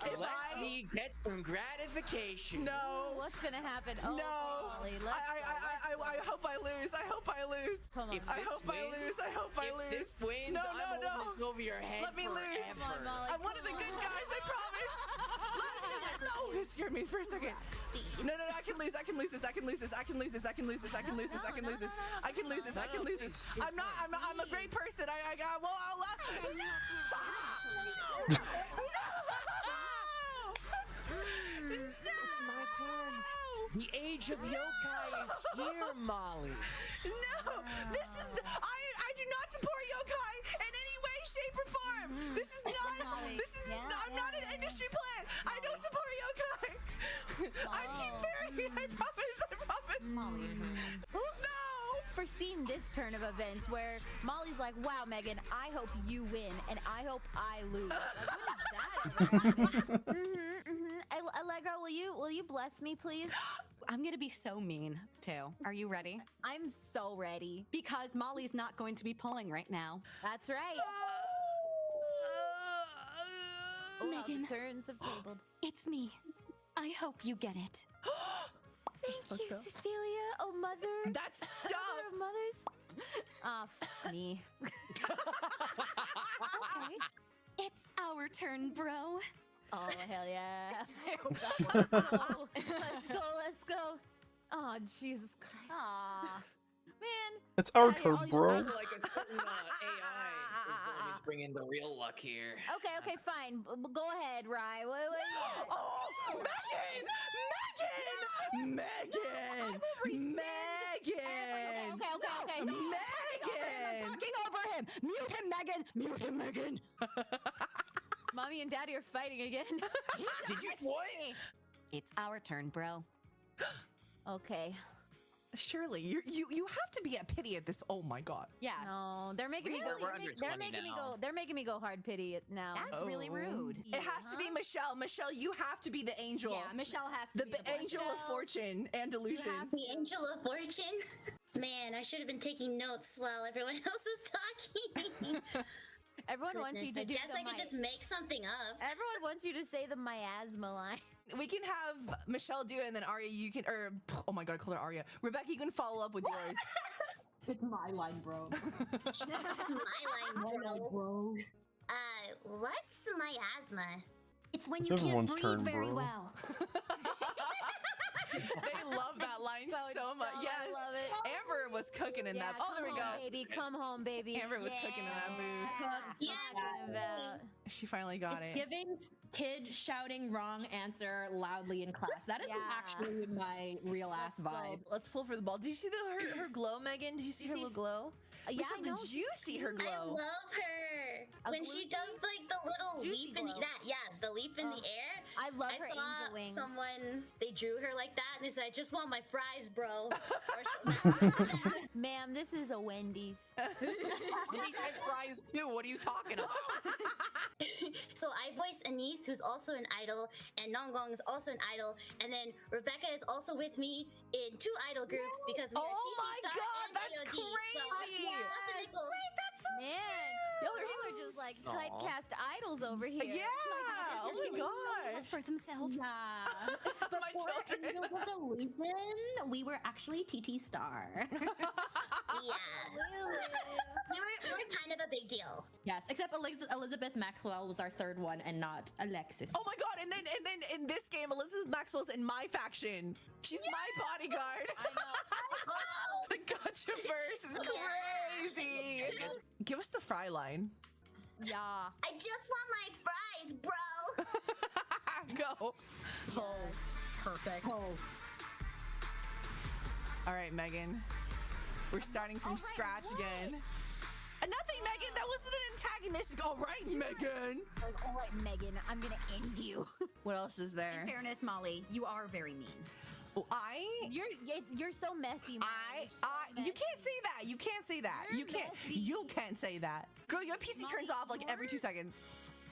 If Let I me get some gratification. no, What's gonna happen? Oh, no, Molly, let's I hope I lose. I hope I lose. Come on. If I this hope I wins- lose. I hope I If lose. this wins, No, I'm no, holding no. this over your head Let me lose. forever. Come on, Molly. I'm one of the good guys. I promise. No, it scared me for a second. No, I can lose. I can lose this. I can lose this. I can lose this. I can lose this. I can lose this. I can lose this. I can lose this. I can lose this. I'm a great person. I got. Well, no. age of yokai is here, Molly. No, this is I do not support yokai in any way, shape, or form. This is not. I'm not an industry plant. I don't support yokai. I'm Team Fairy. I promise. Molly. No. Foreseen this turn of events where Molly's like, wow, Megan, I hope you win and I hope I lose. Like, when has that ever happened? Allegra, will you bless me, please? I'm gonna be so mean too. Are you ready? I'm so ready. Because Molly's not going to be pulling right now. That's right. Megan. Turns have tabled. It's me. I hope you get it. Thank you, Cecilia. Oh, mother. That's Mother dumb. of mothers. Ah, me. Okay. It's our turn, bro. Oh, hell yeah. Let's go. Let's go. Oh, Jesus Christ. Aw. Man. It's our Daddy, turn, all these bro. people- Like a certain AI is the one who's bringing the real luck here. Okay, fine. Go ahead, Rye. What Oh, Megan! Megan! Okay. Megan! Talking over him. Mute him, Megan. Mute him, Megan. Mommy and Daddy are fighting again. Did you what? It's our turn, bro. Okay. Surely you have to be at pity at this. Oh my god. Yeah. No, they're making me go. We're under 20 now. They're making me go hard pity it now. That's really rude. It has to be Michelle. Michelle, you have to be the angel. Yeah, Michelle has to The be the blessed. angel of fortune and delusion. The angel of fortune. Man, I should have been taking notes while everyone else was talking. Everyone wants you to I do guess the I could just make something up. Everyone wants you to say the miasma line. We can have Michelle do it, and then Arya, you can, or oh my god, I call her Arya. Rebecca, you can follow up with yours. It's my line, bro. It's my line, bro. What's miasma? It's when It's you can't everyone's breathe turn, very bro. well. They love that line so much. dumb, Yes, I love it. Amber was cooking in that. Oh, there we come go. home, baby. Come home, baby. Amber was cooking in that booth. Yeah. Talking about. She finally got It's it. giving kid shouting wrong answer loudly in class. That is Yeah. actually my real ass Let's go. vibe. Let's pull for the ball. Did you see her glow, Megan? Did you see her little glow? Yeah, Michelle, I know. did you see her I glow? love her. A When she glizzy? does like the little Juicy leap in the, glow. the leap in the air. I love I her saw angel wings. someone, they drew her like that and they said, I just want my fries, bro. Or something like that. Ma'am, this is a Wendy's. These guys fries too. What are you talking about? So I voice Anise, who's also an idol, and Nonggong is also an idol, and then Rebecca is also with me in 2 idol groups because we are Oh TT my Star God, and that's AOD. crazy! So, the Nichols. That's so Man, Y'all y'all are just like Aw. typecast idols over here. Yeah. Oh my gosh. For themselves. Yeah. My Before children. Angels of Delusion, we were actually TT Star. Yeah. We were kind of a big deal. Yes, except Elizabeth Maxwell was our third one and not Alexis. Oh my god, and then in this game, Elizabeth Maxwell's in my faction. She's my bodyguard. The gotcha verse is crazy. Give us the fry line. Yeah. I just want my fries, bro. Go. Perfect. All right, Megan. We're starting from scratch again. Nothing, Megan. That wasn't an antagonistic. All right, Megan. Like, all right, Megan, I'm gonna end you. What else is there? In fairness, Molly, you are very mean. Oh, You're so messy. Molly. you can't say that. You can't say that. You're You can't. messy. You can't say that. Girl, your PC turns off like every 2 seconds.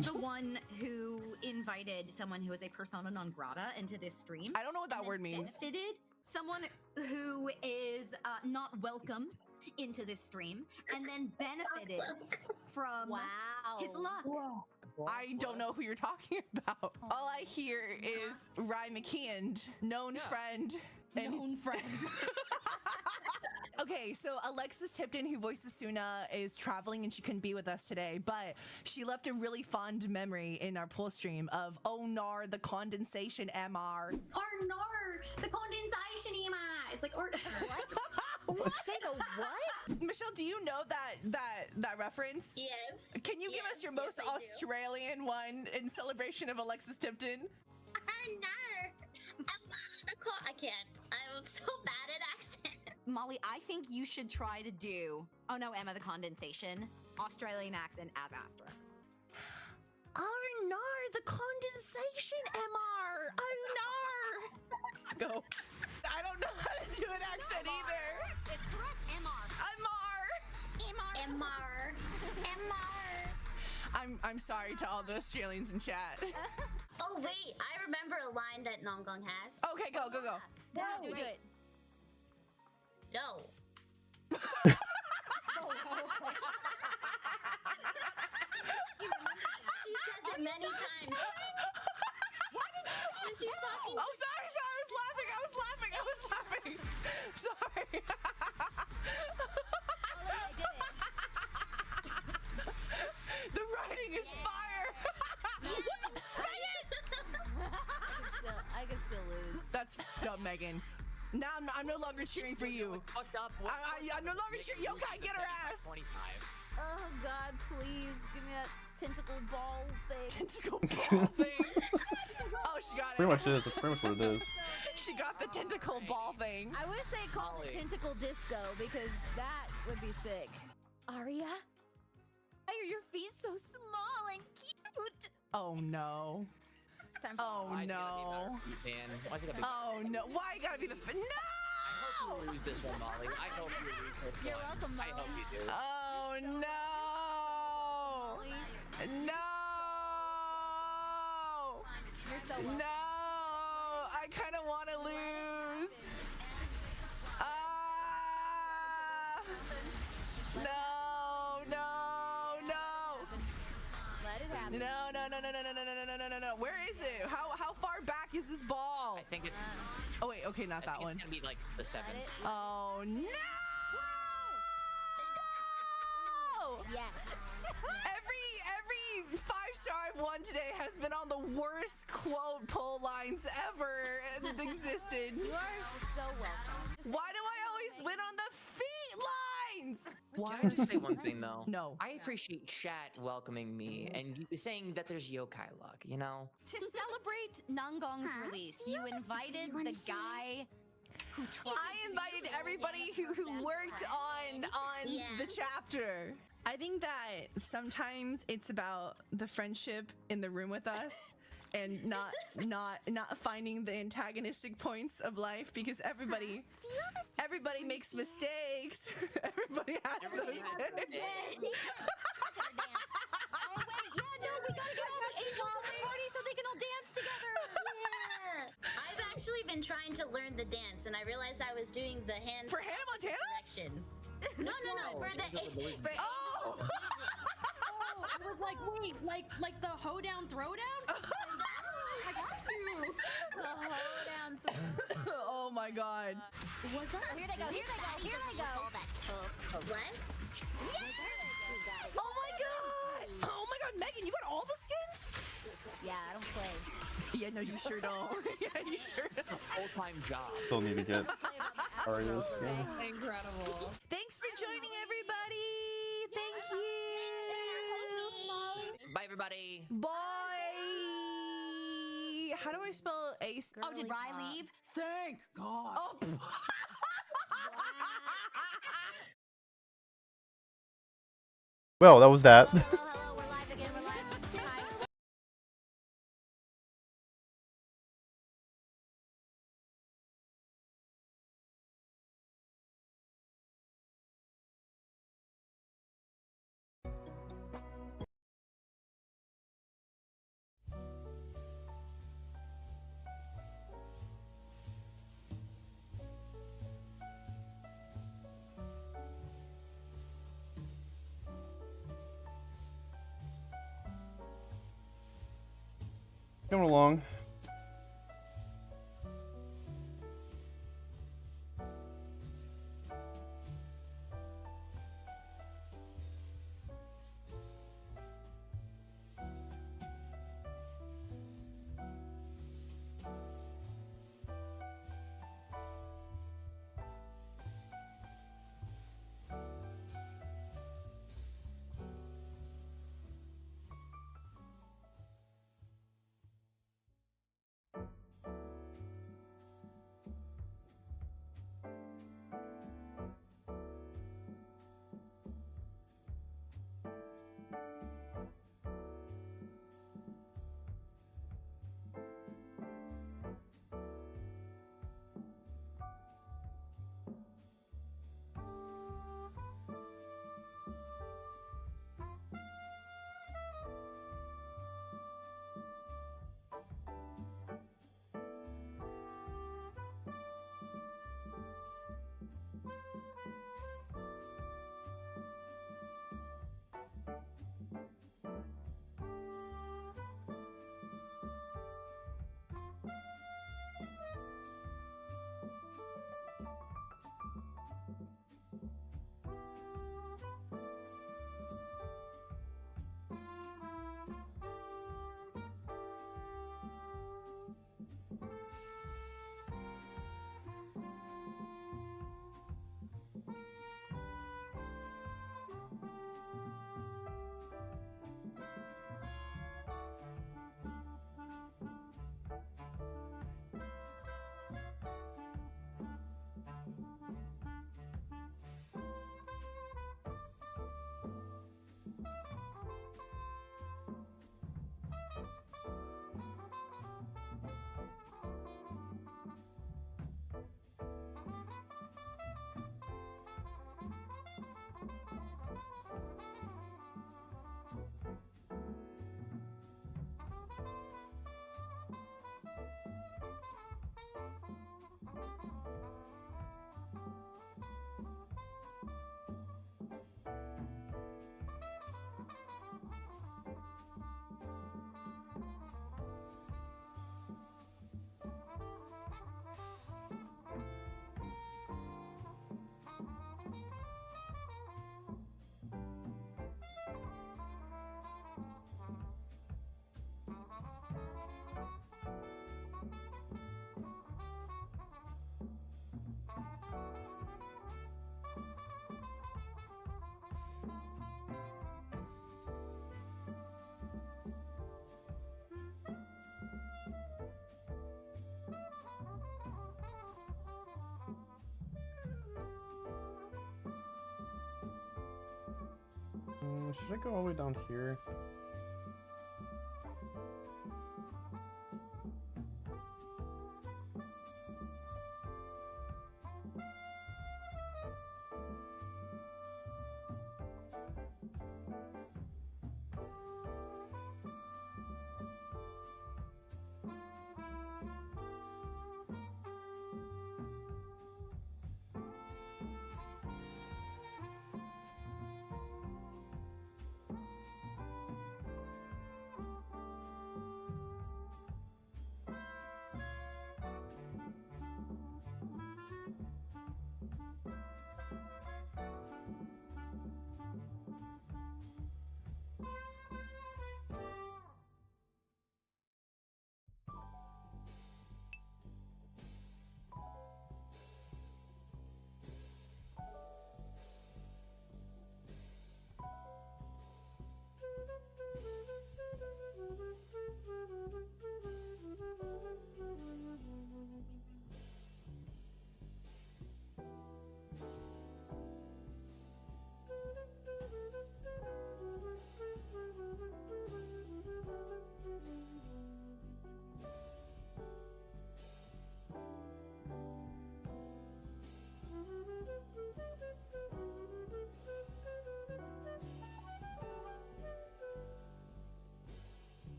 The one who invited someone who is a persona non grata into this stream. I don't know what that and word then means. Benefited someone who is not welcome into this stream, and then benefited from Wow. his luck. I don't know who you're talking about. All I hear is Rye McKeon, known friend. And Known friend. okay, so Alexis Tipton, who voices Suna, is traveling and she couldn't be with us today, but she left a really fond memory in our poll stream of "Oh nar, the condensation MR." Or no, the condensation EMI. It's like, or What? Say the what? Michelle, do you know that reference? Yes. Can you give us your most I do. Australian one in celebration of Alexis Tipton? No. The I can't. I'm so bad at accent. Molly, I think you should try to do. Oh no, Emma, the condensation. Australian accent as Astra. Oh no, the condensation, Emma. Oh no. Go. I don't know how to do an accent either. It's correct, Emma. I'm sorry to all the Australians in chat. Oh wait, I remember a line that Nongong has. Okay, go. No, do it. No. She says it many times. When she's talking. Oh, sorry. I was laughing. Sorry. The writing is fire. What the I can still lose. That's up, Megan. Now I'm no longer cheering for you. Fucked up. I'm no longer cheering. Yokai, get her ass. 25. Oh God, please give me that tentacle ball thing. Tentacle ball thing. Oh, she got it. Pretty much is. That's pretty much what it is. She got the tentacle ball thing. I wish they called it Molly. tentacle disco because that would be sick. Aria, why are your feet so small and cute? Oh no. It's time for Oh Why's it gotta be no. better, man? Why's it gotta be Oh no. Why you gotta be the I hope no? you lose this one, Molly. I hope you lose this You're one. welcome, I hope Molly. you do. Oh no. No. You're so welcome. No. I kind of want to lose. No. Let it happen. No. Where is it? How far back is this ball? I think it's. Oh wait, okay, not I that think one. it's gonna be like the 7th. Let it. Oh no! Yes. Every 5-star I've won today has been on the worst quote poll lines ever existed. You are so welcome. Just Why do I always win on the feet lines? Why? Can I just say one thing though? No. I appreciate chat welcoming me and you saying that there's yokai luck, you know? To celebrate Nangong's release, you invited the guy who tried. I invited everybody who worked on Yeah. the chapter. I think that sometimes it's about the friendship in the room with us and not finding the antagonistic points of life because everybody makes mistakes. Everybody has those days. Oh wait, yeah, no, we gotta get all the angels in the party so they can all dance together. Yeah. I've actually been trying to learn the dance, and I realized I was doing the hand For Hannah Montana? direction. No, for the for Oh! Oh, I was like, wait, like the hoedown throwdown? I got you. the hoedown. Oh my god. What's up? Here they go. Here they go. what? Oh my god! Oh my god, Megan, you got all the skins? Yeah, I don't play. Yeah, no, you sure don't. Yeah, you sure don't. Full-time job. Still need to get Aria's skin. Incredible. Thanks for joining, everybody. Thank you. Bye, everybody. Bye. How do I spell ace? Oh, did Rye leave? Thank God. Oh. Well, that was that. Hello. Coming along. Should I go all the way down here?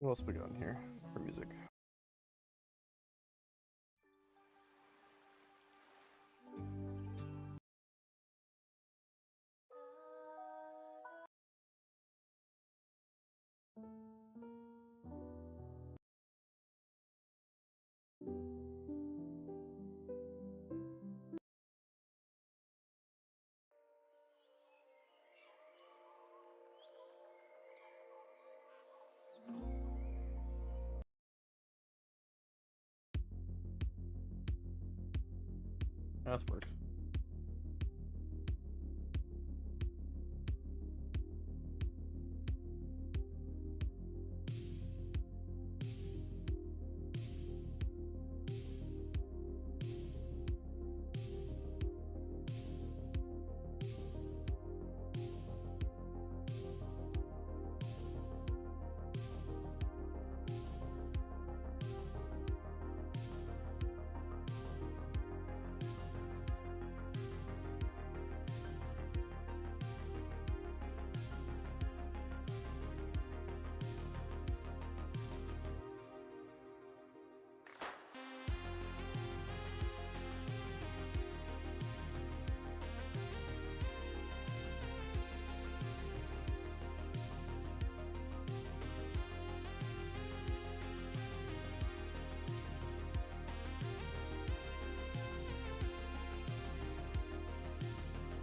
What else we got in here for music? That works.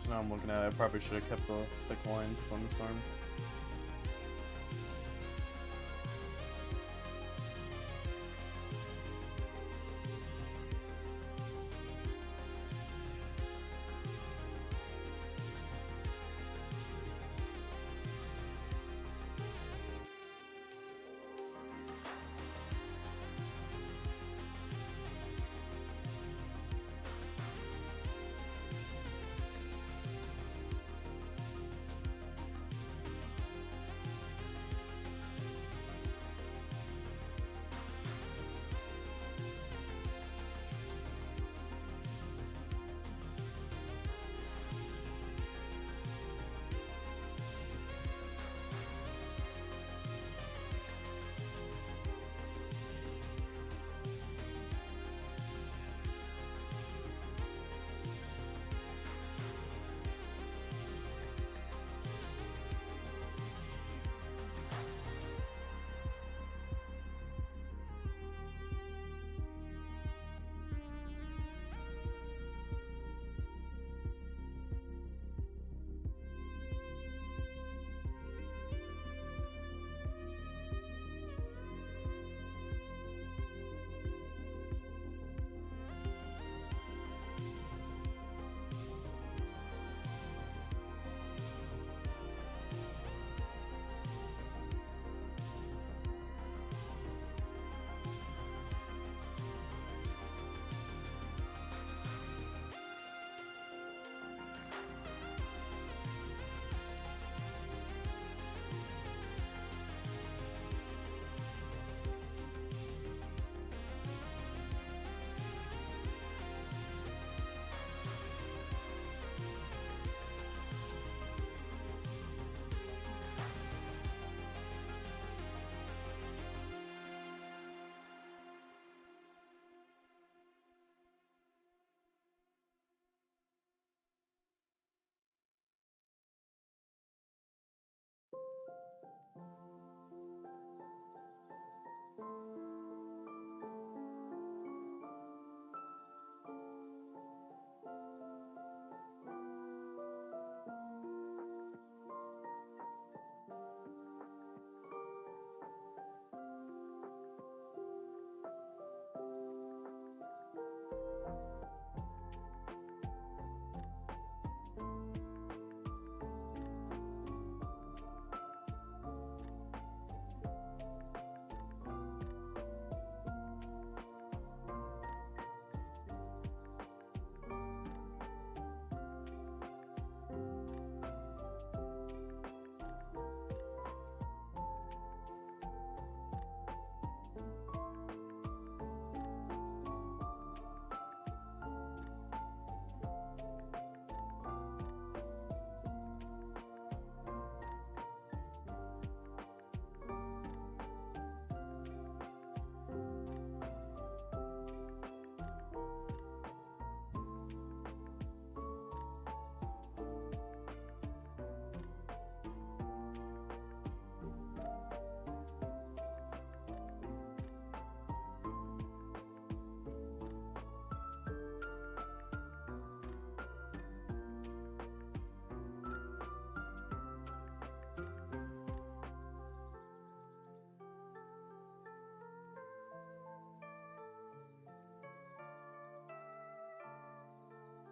So now I'm looking at it, I probably should have kept the thick lines on this arm.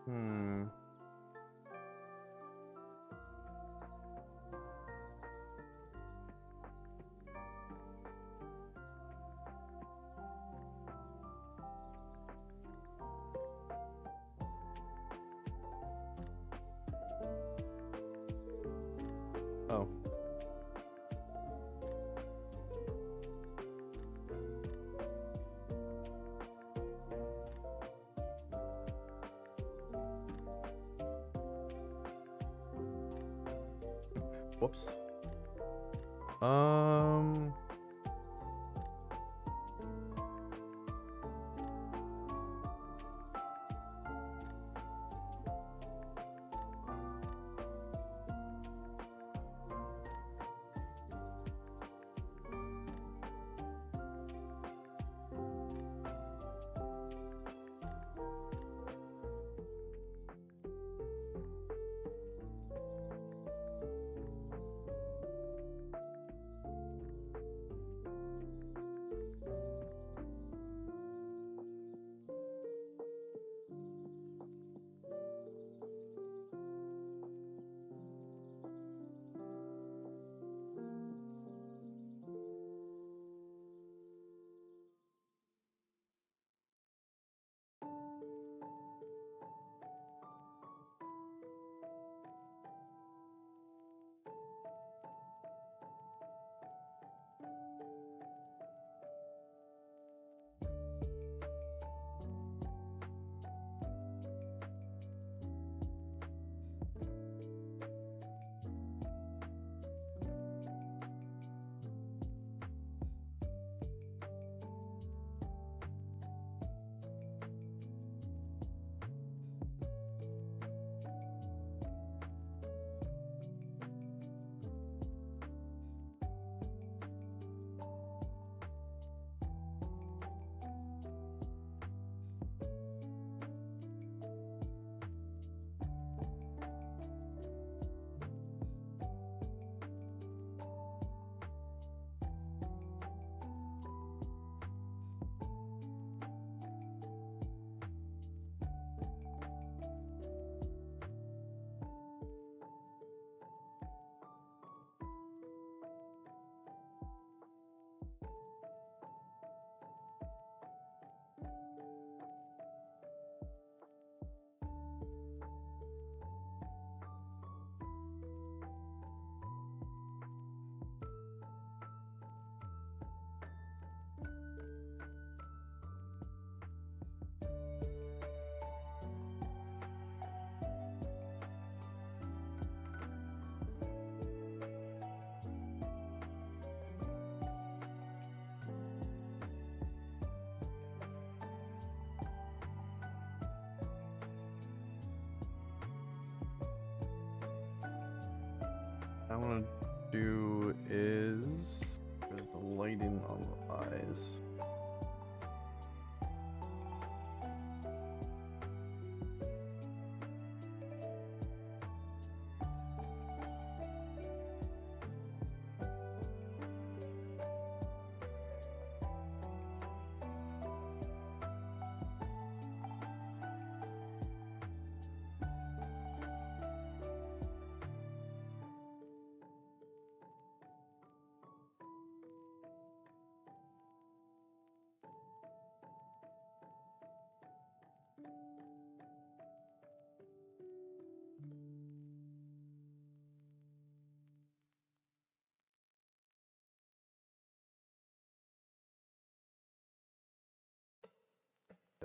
Hmm. Oh. Whoops. I want to do is the lighting on the eyes.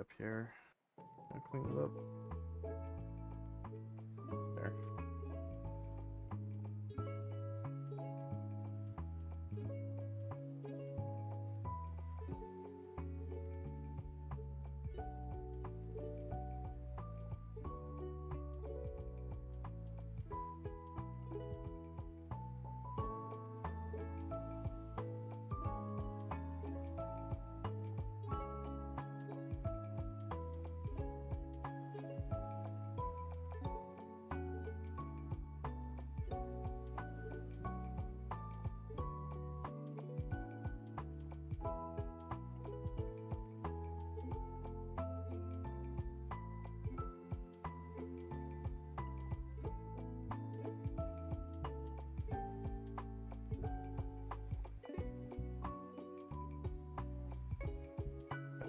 Up here, I'll clean it up. There.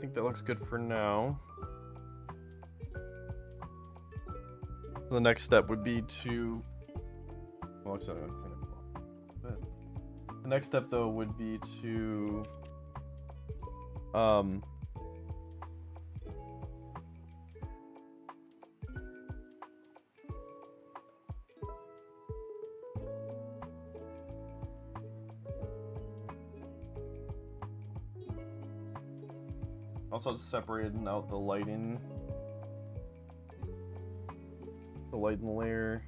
think that looks good for now. The next step would be to... Well, actually, the next step, though, would be to... Also separating out the lighting layer.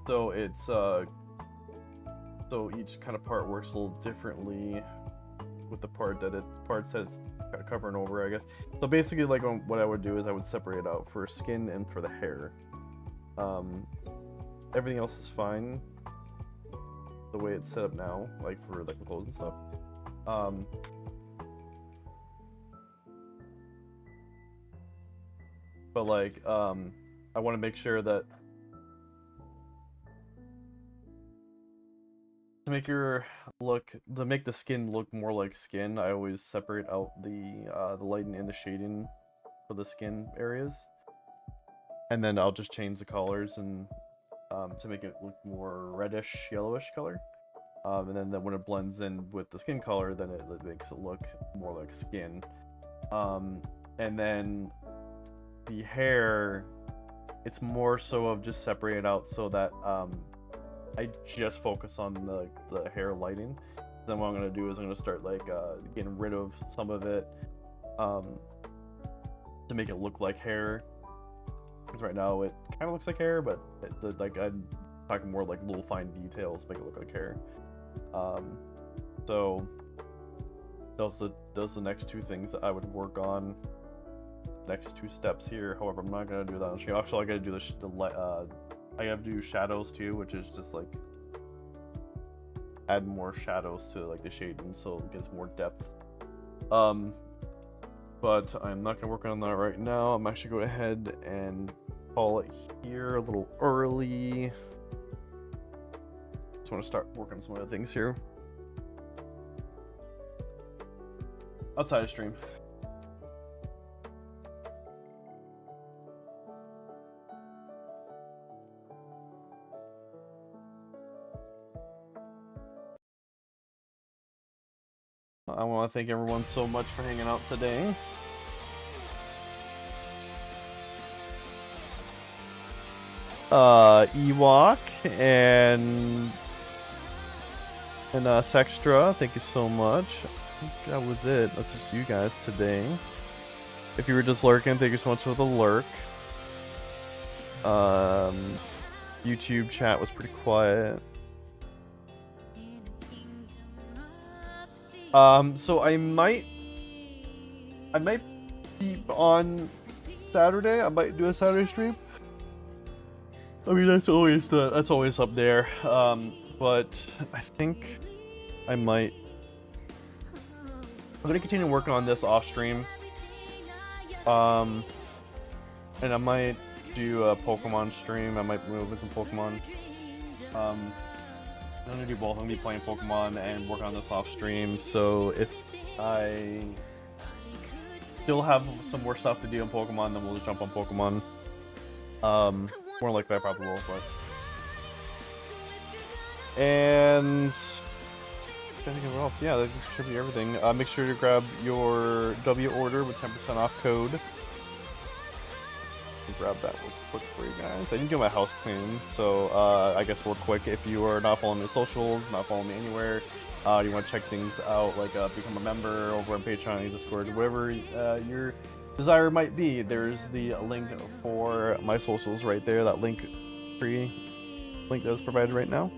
So it's so each kind of part works a little differently with the parts that it's covering over, I guess. So basically, like, what I would do is I would separate it out for skin and for the hair. Everything else is fine the way it's set up now, like for like the clothes and stuff. But like I want to make sure that to make the skin look more like skin, I always separate out the lighting and the shading for the skin areas, and then I'll just change the colors and to make it look more reddish, yellowish color. And then when it blends in with the skin color, then it makes it look more like skin. And then the hair, it's more so of just separate it out so that I just focus on the hair lighting. Then what I'm gonna do is I'm gonna start like getting rid of some of it to make it look like hair. Because right now it kind of looks like hair, but like I'm talking more like little fine details make it look like hair. So those the next two things that I would work on. Next two steps here. However, I'm not gonna do that on stream. Actually, I gotta do I gotta do shadows too, which is just like add more shadows to like the shading so it gets more depth. But I'm not gonna work on that right now. I'm actually going ahead and call it here a little early. Just want to start working on some other things here outside of stream. I want to thank everyone so much for hanging out today. Ewok and Sextra, thank you so much. I think that was it. That's just you guys today. If you were just lurking, thank you so much for the lurk. YouTube chat was pretty quiet. So I might be on Saturday. I might do a Saturday stream. I mean, that's always up there. But I think I'm gonna continue working on this off stream. And I might do a Pokemon stream. I might move with some Pokemon. I'm gonna do both. I'm gonna be playing Pokemon and work on this off stream. So if I still have some more stuff to do on Pokemon, then we'll just jump on Pokemon. More like that probably will, but. And I think what else? Yeah, that should be everything. Make sure to grab your W order with 10% off code. Grab that real quick for you guys. I didn't get my house clean, so I guess real quick, if you are not following the socials, not following me anywhere, you want to check things out, like become a member over on Patreon, Discord, whatever your desire might be, there's the link for my socials right there, that link that is provided right now.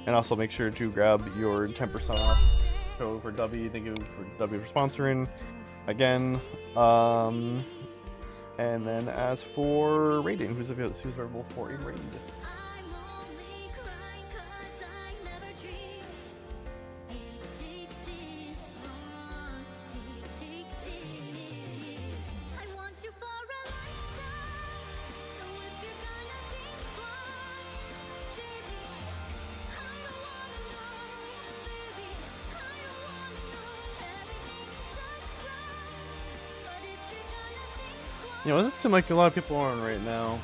And also make sure to grab your 10% off code for W. Thank you for W for sponsoring again. And then as for rating, who's available for a raid? Yeah, it doesn't seem like a lot of people are on right now.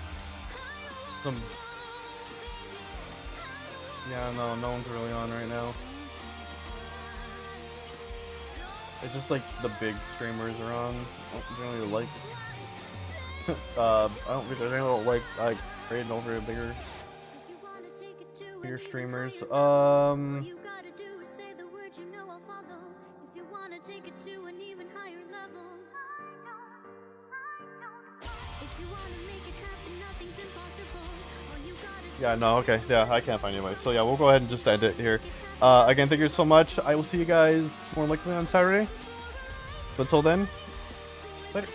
Yeah, no one's really on right now. It's just like the big streamers are on. I don't really like. I don't like raiding over bigger streamers. Yeah, no, okay. Yeah, I can't find anybody. So yeah, we'll go ahead and just end it here. Again, thank you so much. I will see you guys more likely on Saturday. But until then, later.